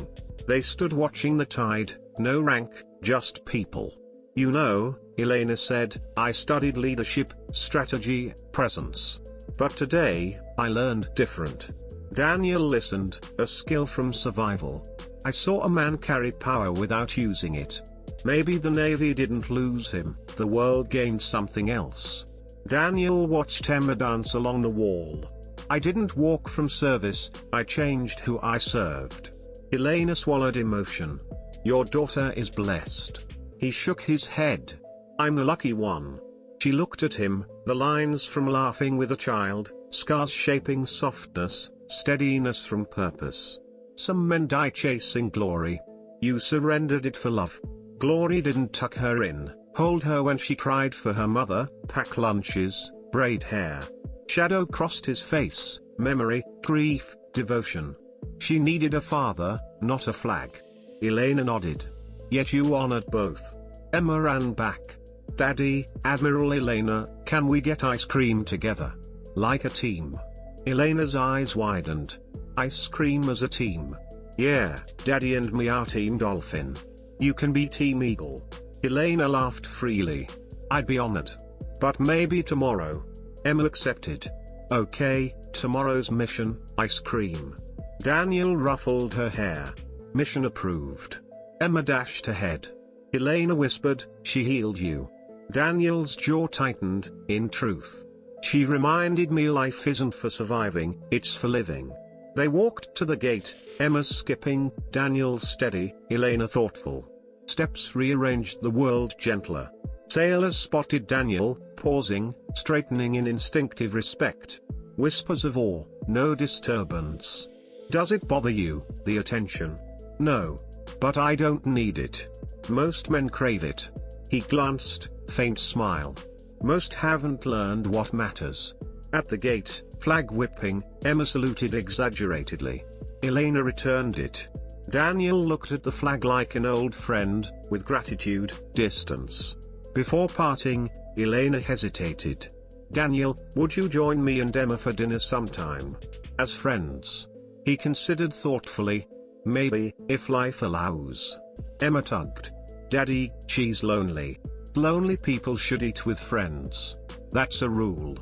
They stood watching the tide, no rank, just people. "You know," Elena said, "I studied leadership, strategy, presence. But today, I learned different." Daniel listened, a skill from survival. "I saw a man carry power without using it. Maybe the Navy didn't lose him, the world gained something else." Daniel watched Emma dance along the wall. "I didn't walk from service, I changed who I served." Elena swallowed emotion. "Your daughter is blessed." He shook his head. "I'm the lucky one." She looked at him, the lines from laughing with a child, scars shaping softness, steadiness from purpose. "Some men die chasing glory. You surrendered it for love." Glory didn't tuck her in, hold her when she cried for her mother, pack lunches, braid hair. Shadow crossed his face, memory, grief, devotion. She needed a father, not a flag. Elena nodded. "Yet you honored both." Emma ran back. "Daddy, Admiral Elena, can we get ice cream together? Like a team?" Elena's eyes widened. "Ice cream as a team?" "Yeah, Daddy and me are Team Dolphin. You can be Team Eagle." Elena laughed freely. "I'd be honored. But maybe tomorrow." Emma accepted. "Okay, tomorrow's mission, ice cream." Daniel ruffled her hair. "Mission approved." Emma dashed ahead. Elena whispered, "She healed you." Daniel's jaw tightened, in truth. "She reminded me life isn't for surviving, it's for living." They walked to the gate, Emma skipping, Daniel steady, Elena thoughtful. Steps rearranged the world gentler. Sailors spotted Daniel, pausing, straightening in instinctive respect. Whispers of awe, no disturbance. "Does it bother you, the attention?" "No. But I don't need it. Most men crave it." He glanced, faint smile. "Most haven't learned what matters." At the gate, flag whipping, Emma saluted exaggeratedly. Elena returned it. Daniel looked at the flag like an old friend, with gratitude, distance. Before parting, Elena hesitated. "Daniel, would you join me and Emma for dinner sometime? As friends?" He considered thoughtfully. "Maybe, if life allows." Emma tugged. "Daddy, she's lonely. Lonely people should eat with friends. That's a rule."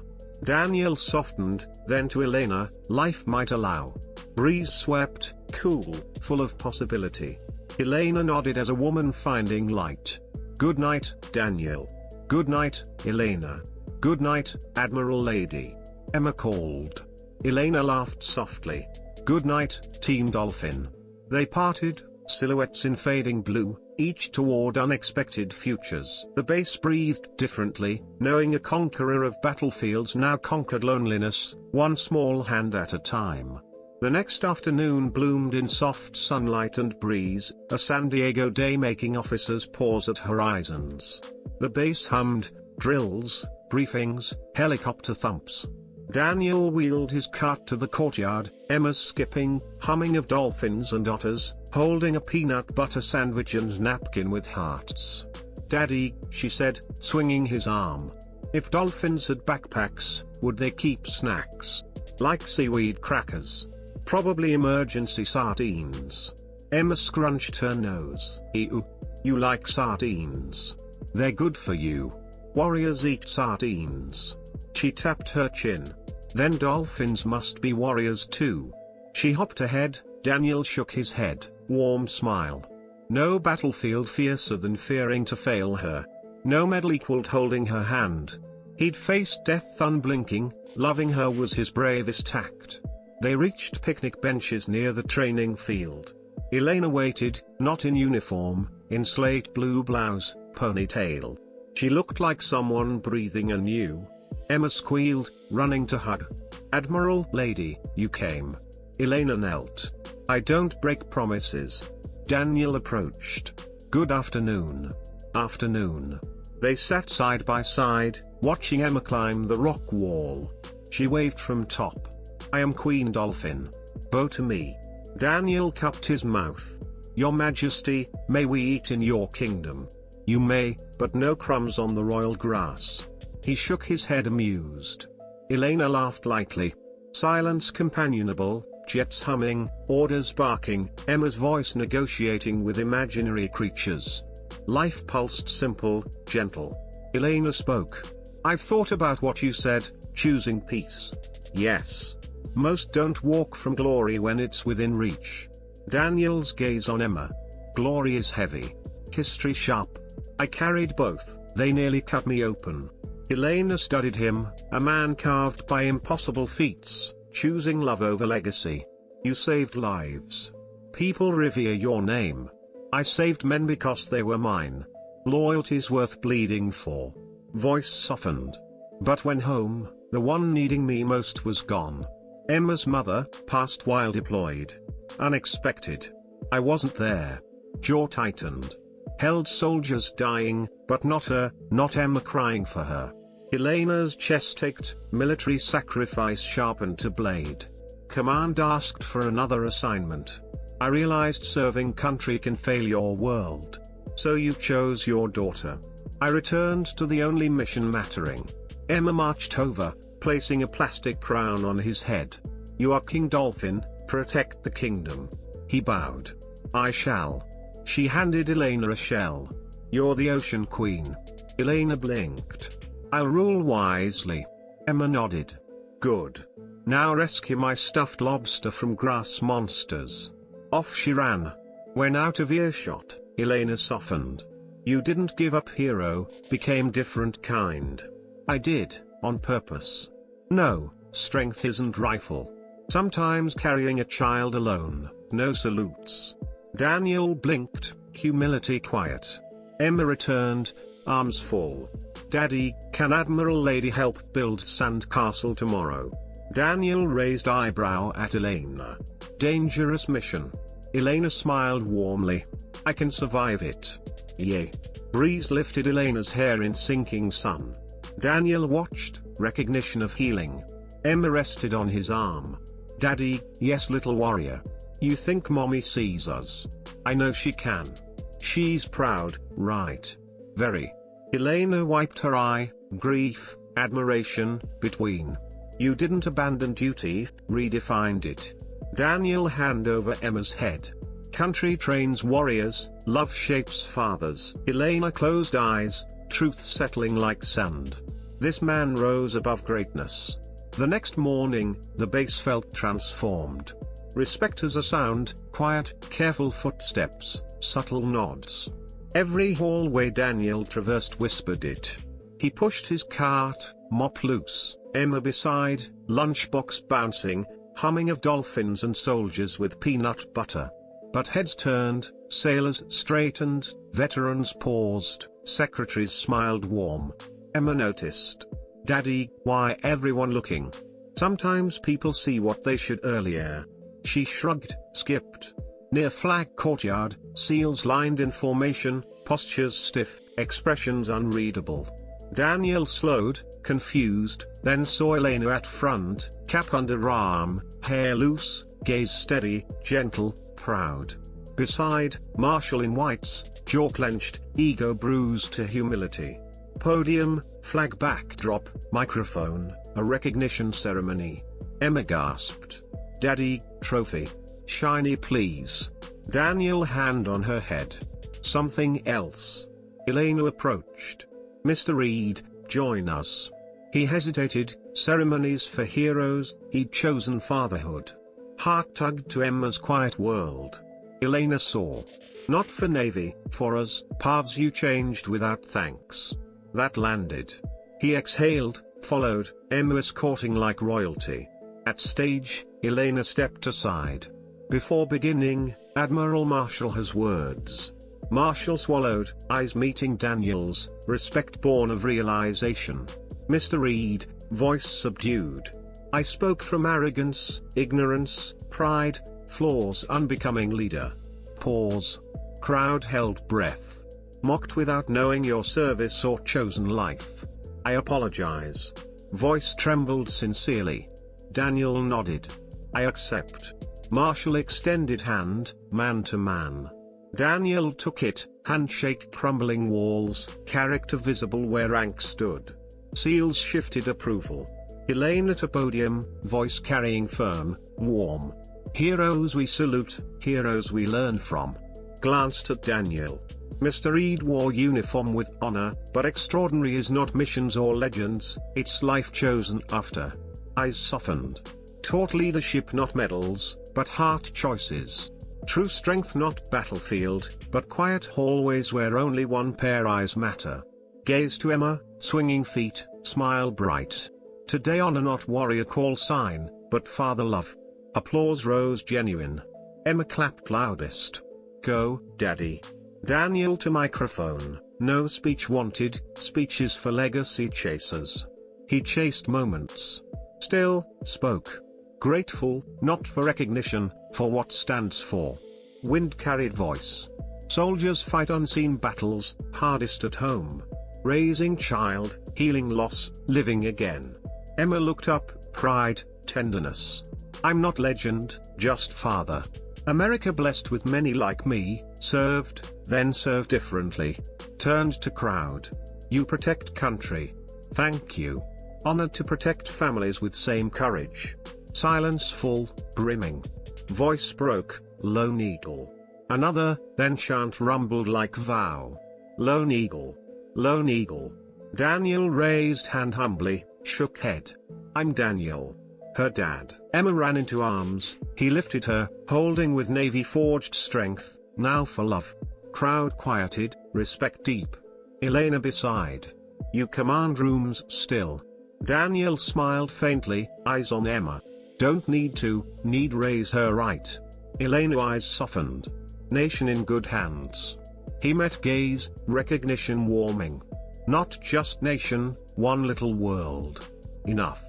Daniel softened, then to Elena, "Life might allow." Breeze swept, cool, full of possibility. Elena nodded as a woman finding light. "Good night, Daniel." "Good night, Elena." "Good night, Admiral lady." Emma called. Elena laughed softly. "Good night, Team Dolphin." They parted, silhouettes in fading blue, each toward unexpected futures. The base breathed differently, knowing a conqueror of battlefields now conquered loneliness, one small hand at a time. The next afternoon bloomed in soft sunlight and breeze, a San Diego day making officers pause at horizons. The base hummed, drills, briefings, helicopter thumps. Daniel wheeled his cart to the courtyard, Emma's skipping, humming of dolphins and otters, holding a peanut butter sandwich and napkin with hearts. "Daddy," she said, swinging his arm. "If dolphins had backpacks, would they keep snacks? Like seaweed crackers? Probably emergency sardines." Emma scrunched her nose. "Ew. You like sardines? They're good for you. Warriors eat sardines." She tapped her chin. "Then dolphins must be warriors too." She hopped ahead. Daniel shook his head, warm smile. No battlefield fiercer than fearing to fail her. No medal equaled holding her hand. He'd faced death unblinking, loving her was his bravest act. They reached picnic benches near the training field. Elena waited, not in uniform, in slate blue blouse, ponytail. She looked like someone breathing anew. Emma squealed, running to hug. "Admiral lady, you came." Elena knelt. "I don't break promises." Daniel approached. "Good afternoon." "Afternoon." They sat side by side, watching Emma climb the rock wall. She waved from top. "I am Queen Dolphin. Bow to me." Daniel cupped his mouth. "Your Majesty, may we eat in your kingdom?" "You may, but no crumbs on the royal grass." He shook his head amused. Elena laughed lightly. Silence companionable, jets humming, orders barking, Emma's voice negotiating with imaginary creatures. Life pulsed simple, gentle. Elena spoke. "I've thought about what you said, choosing peace." "Yes. Most don't walk from glory when it's within reach." Daniel's gaze on Emma. "Glory is heavy. History sharp. I carried both, they nearly cut me open." Elena studied him, a man carved by impossible feats, choosing love over legacy. "You saved lives. People revere your name. I saved men because they were mine. Loyalty's worth bleeding for." Voice softened. "But when home, the one needing me most was gone." Emma's mother passed while deployed. Unexpected. "I wasn't there." Jaw tightened. Held soldiers dying, but not her, not Emma crying for her. Elena's chest ached, military sacrifice sharpened to blade. Command asked for another assignment. "I realized serving country can fail your world. So you chose your daughter." I returned to the only mission mattering. Emma marched over, placing a plastic crown on his head. "You are King Dolphin, protect the kingdom." He bowed. "I shall." She handed Elena a shell. "You're the Ocean Queen." Elena blinked. "I'll rule wisely." Emma nodded. "Good. Now rescue my stuffed lobster from grass monsters." Off she ran. When out of earshot, Elena softened. "You didn't give up hero, became different kind." "I did, on purpose." "No, strength isn't rifle. Sometimes carrying a child alone, no salutes." Daniel blinked, humility quiet. Emma returned, arms full. "Daddy, can Admiral Lady help build sandcastle tomorrow?" Daniel raised eyebrow at Elena. "Dangerous mission." Elena smiled warmly. "I can survive it." "Yay." Breeze lifted Elena's hair in sinking sun. Daniel watched, recognition of healing. Emma rested on his arm. "Daddy, yes little warrior. You think mommy sees us?" "I know she can. She's proud, right?" "Very." Elena wiped her eye, grief, admiration, between. "You didn't abandon duty, redefined it." Daniel hand over Emma's head. "Country trains warriors, love shapes fathers." Elena closed eyes, truth settling like sand. This man rose above greatness. The next morning, the base felt transformed. Respect as a sound, quiet, careful footsteps, subtle nods. Every hallway Daniel traversed whispered it. He pushed his cart, mop loose, Emma beside, lunchbox bouncing, humming of dolphins and soldiers with peanut butter. But heads turned, sailors straightened, veterans paused, secretaries smiled warm. Emma noticed. "Daddy, why everyone looking? Sometimes people see what they should earlier." She shrugged, skipped. Near flag courtyard, seals lined in formation, postures stiff, expressions unreadable. Daniel slowed, confused, then saw Elena at front, cap under arm, hair loose, gaze steady, gentle, proud. Beside, Marshall in whites, jaw clenched, ego bruised to humility. Podium, flag backdrop, microphone, a recognition ceremony. Emma gasped. Daddy, trophy. Shiny please. Daniel hand on her head. Something else. Elena approached. Mr. Reed, join us. He hesitated, ceremonies for heroes, he'd chosen fatherhood. Heart tugged to Emma's quiet world. Elena saw. Not for Navy, for us, paths you changed without thanks. That landed. He exhaled, followed, Emma escorting like royalty. At stage, Elena stepped aside. Before beginning, Admiral Marshall has words. Marshall swallowed, eyes meeting Daniel's, respect born of realization. Mr. Reed, voice subdued. I spoke from arrogance, ignorance, pride, flaws unbecoming leader. Pause. Crowd held breath. Mocked without knowing your service or chosen life. I apologize. Voice trembled sincerely. Daniel nodded. I accept. Marshall extended hand, man to man. Daniel took it, handshake crumbling walls, character visible where rank stood. Seals shifted approval. Elena to podium, voice carrying firm, warm. Heroes we salute, heroes we learn from. Glanced at Daniel. Mr. Reed wore uniform with honor, but extraordinary is not missions or legends, it's life chosen after. Eyes softened. Taught leadership not medals, but heart choices. True strength not battlefield, but quiet hallways where only one pair eyes matter. Gaze to Emma, swinging feet, smile bright. Today honor not warrior call sign, but father love. Applause rose genuine. Emma clapped loudest. Go, Daddy. Daniel to microphone, no speech wanted, speeches for legacy chasers. He chased moments. Still, spoke. Grateful, not for recognition, for what stands for. Wind carried voice. Soldiers fight unseen battles, hardest at home. Raising child, healing loss, living again. Emma looked up, pride, tenderness. I'm not legend, just father. America blessed with many like me, served, then served differently. Turned to crowd. You protect country. Thank you. Honored to protect families with same courage. Silence full, brimming. Voice broke, Lone Eagle. Another, then chant rumbled like vow. Lone Eagle. Lone Eagle. Daniel raised hand humbly, shook head. I'm Daniel. Her dad. Emma ran into arms, he lifted her, holding with Navy forged strength, now for love. Crowd quieted, respect deep. Elena beside. You command rooms still. Daniel smiled faintly, eyes on Emma. Don't need raise her right. Elena eyes softened. Nation in good hands. He met gaze, recognition warming. Not just nation, one little world. Enough.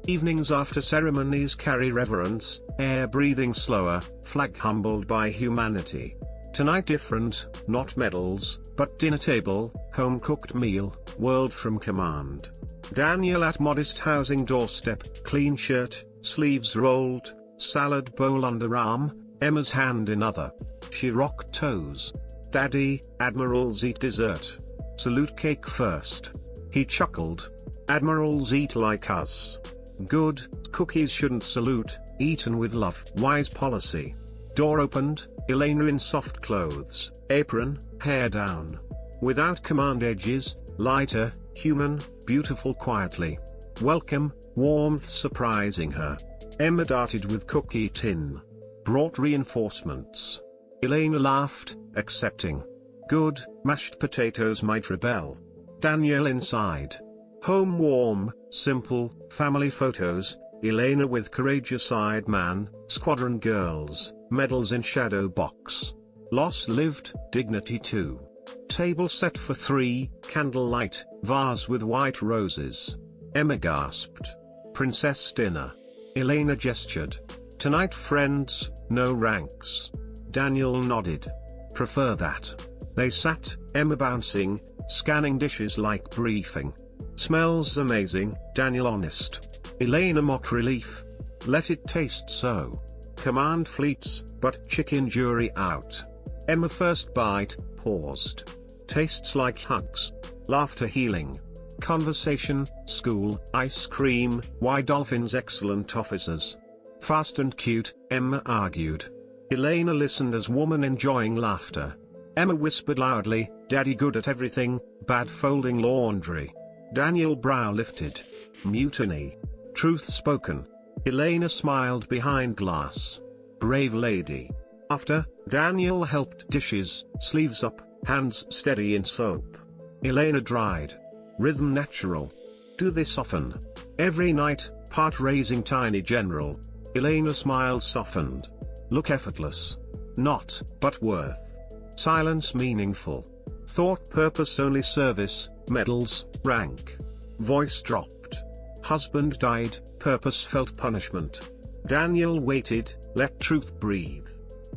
Evenings after ceremonies carry reverence, air breathing slower, flag humbled by humanity. Tonight different, not medals, but dinner table, home-cooked meal, world from command. Daniel at modest housing doorstep, clean shirt, sleeves rolled, salad bowl underarm, Emma's hand in other. She rocked toes. Daddy, Admirals eat dessert. Salute cake first. He chuckled. Admirals eat like us. Good, cookies shouldn't salute, eaten with love. Wise policy. Door opened, Elena in soft clothes, apron, hair down. Without command edges, lighter, human, beautiful quietly. Welcome, warmth surprising her. Emma darted with cookie tin. Brought reinforcements. Elena laughed, accepting. Good, mashed potatoes might rebel. Daniel inside. Home warm, simple, family photos, Elena with courageous eyed man, squadron girls, medals in shadow box. Loss lived, dignity too. Table set for 3, candlelight, vase with white roses. Emma gasped. Princess dinner. Elena gestured. Tonight friends, no ranks. Daniel nodded. Prefer that. They sat, Emma bouncing, scanning dishes like briefing. Smells amazing, Daniel honest. Elena mock relief. Let it taste so. Command fleets, but chicken jury out. Emma first bite, paused. Tastes like hugs. Laughter healing. Conversation, school, ice cream, why dolphins excellent officers. Fast and cute, Emma argued. Elena listened as woman enjoying laughter. Emma whispered loudly, Daddy good at everything, bad folding laundry. Daniel brow lifted. Mutiny. Truth spoken. Elena smiled behind glass. Brave lady. After, Daniel helped dishes, sleeves up, hands steady in soap. Elena dried. Rhythm natural. Do this often. Every night, part raising tiny general. Elena smile softened. Look effortless. Not, but worth. Silence meaningful. Thought purpose only service, medals, rank. Voice dropped. Husband died, purpose felt punishment. Daniel waited, let truth breathe.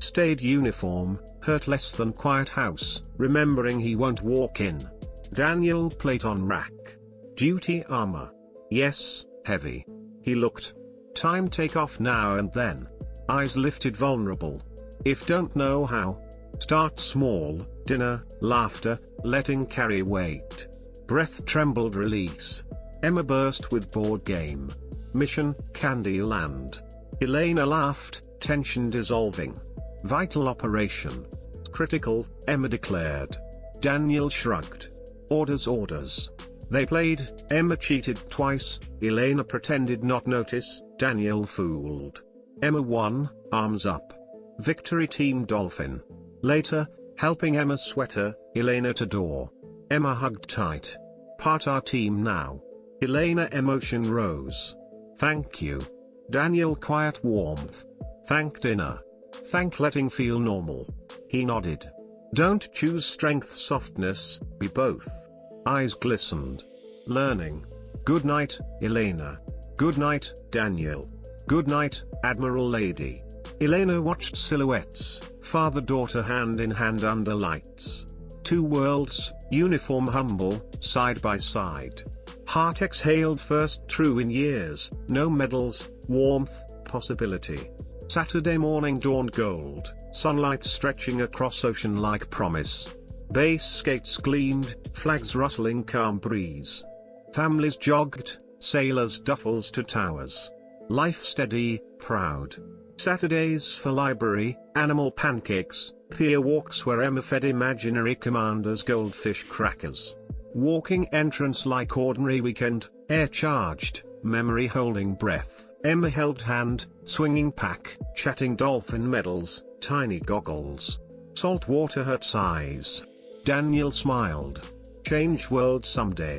Stayed uniform, hurt less than quiet house, remembering he won't walk in. Daniel plate on rack. Duty armor. Yes, heavy. He looked. Time take off now and then. Eyes lifted vulnerable. If don't know how. Start small, dinner, laughter, letting carry weight. Breath trembled release. Emma burst with board game. Mission, Candyland. Elena laughed, tension dissolving. Vital operation. Critical, Emma declared. Daniel shrugged. Orders. They played, Emma cheated twice, Elena pretended not notice, Daniel fooled. Emma won, arms up. Victory Team Dolphin. Later, helping Emma sweater, Elena to door. Emma hugged tight. Part our team now. Elena emotion rose. Thank you. Daniel quiet warmth. Thank dinner. Thank letting feel normal. He nodded. Don't choose strength softness, be both. Eyes glistened. Learning. Good night, Elena. Good night, Daniel. Good night, Admiral lady. Elena watched silhouettes, father-daughter hand in hand under lights. Two worlds, uniform humble, side by side. Heart exhaled first true in years, no medals, warmth, possibility. Saturday morning dawned gold, sunlight stretching across ocean like promise. Base skates gleamed, flags rustling calm breeze. Families jogged, sailors duffels to towers. Life steady, proud. Saturdays for library, animal pancakes, pier walks where Emma fed imaginary commanders goldfish crackers. Walking entrance like ordinary weekend, air charged, memory holding breath. Emma held hand, swinging pack, chatting dolphin medals, tiny goggles. Saltwater hurts eyes. Daniel smiled. Change world someday.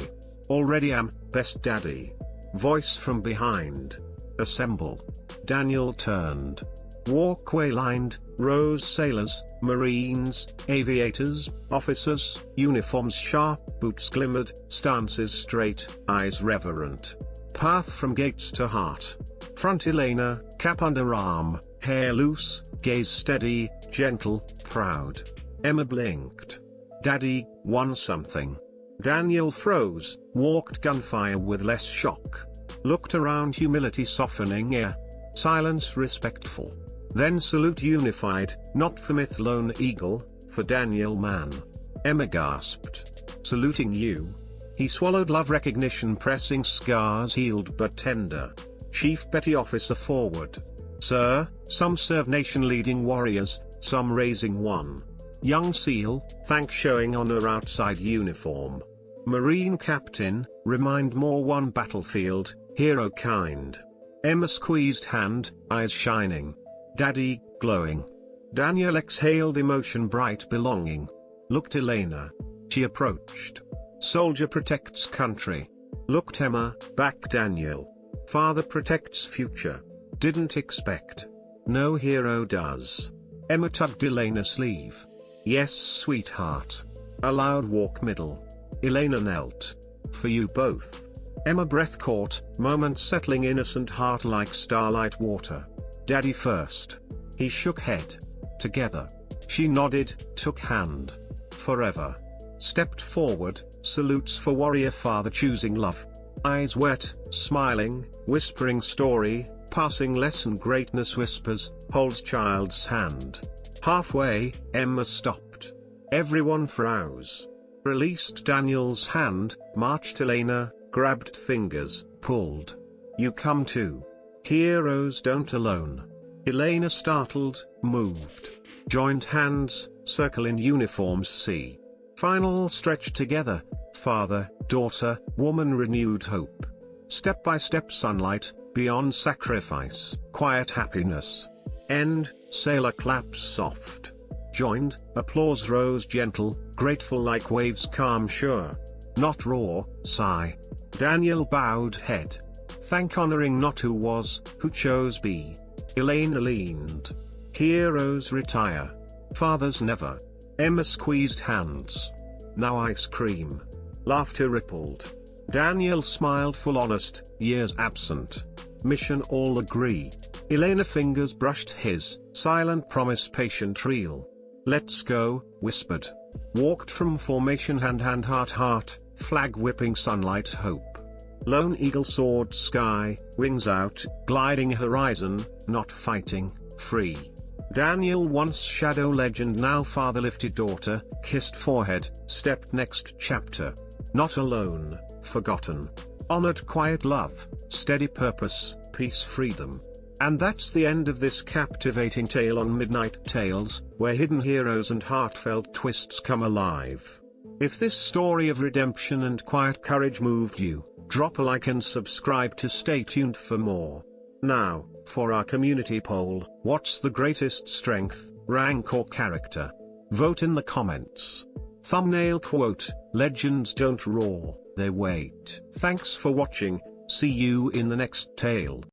Already am, best daddy. Voice from behind. Assemble. Daniel turned. Walkway lined, rows sailors, marines, aviators, officers, uniforms sharp, boots glimmered, stances straight, eyes reverent. Path from gates to heart. Front Elena, cap under arm, hair loose, gaze steady, gentle, proud. Emma blinked. Daddy, won something. Daniel froze, walked gunfire with less shock. Looked around humility softening air. Silence respectful. Then salute unified, not for myth lone eagle, for Daniel man. Emma gasped. Saluting you. He swallowed love recognition pressing scars healed but tender. Chief Petty Officer forward. Sir, some serve nation leading warriors, some raising one. Young SEAL, thank showing honor outside uniform. Marine Captain, remind more one battlefield, hero kind. Emma squeezed hand, eyes shining. Daddy, glowing. Daniel exhaled emotion bright belonging. Looked Elena. She approached. Soldier protects country. Looked Emma, back Daniel. Father protects future. Didn't expect. No hero does. Emma tugged Elena sleeve. Yes sweetheart. A loud walk middle. Elena knelt. For you both. Emma breath caught, moment settling innocent heart like starlight water. Daddy first. He shook head. Together. She nodded, took hand. Forever. Stepped forward, salutes for warrior father choosing love. Eyes wet, smiling, whispering story, passing lesson greatness whispers, holds child's hand. Halfway, Emma stopped. Everyone froze. Released Daniel's hand, marched Elena, grabbed fingers, pulled. You come too. Heroes don't alone. Elena startled, moved. Joined hands, circle in uniforms see. Final stretch together, father, daughter, woman renewed hope. Step by step sunlight, beyond sacrifice, quiet happiness. End, sailor claps soft. Joined, applause rose gentle, grateful like waves calm sure. Not raw, sigh. Daniel bowed head. Thank honoring not who was, who chose be. Elena leaned. Heroes retire. Fathers never. Emma squeezed hands. Now ice cream. Laughter rippled. Daniel smiled full honest, years absent. Mission all agree. Elena fingers brushed his, silent promise patient real. Let's go, whispered. Walked from formation hand heart, flag whipping sunlight hope. Lone eagle soared sky, wings out, gliding horizon, not fighting, free. Daniel once shadow legend now father lifted daughter, kissed forehead, stepped next chapter. Not alone, forgotten. Honored quiet love, steady purpose, peace freedom. And that's the end of this captivating tale on Midnight Tales, where hidden heroes and heartfelt twists come alive. If this story of redemption and quiet courage moved you, drop a like and subscribe to stay tuned for more. Now, for our community poll, what's the greatest strength, rank or character? Vote in the comments. Thumbnail quote, legends don't roar, they wait. Thanks for watching, see you in the next tale.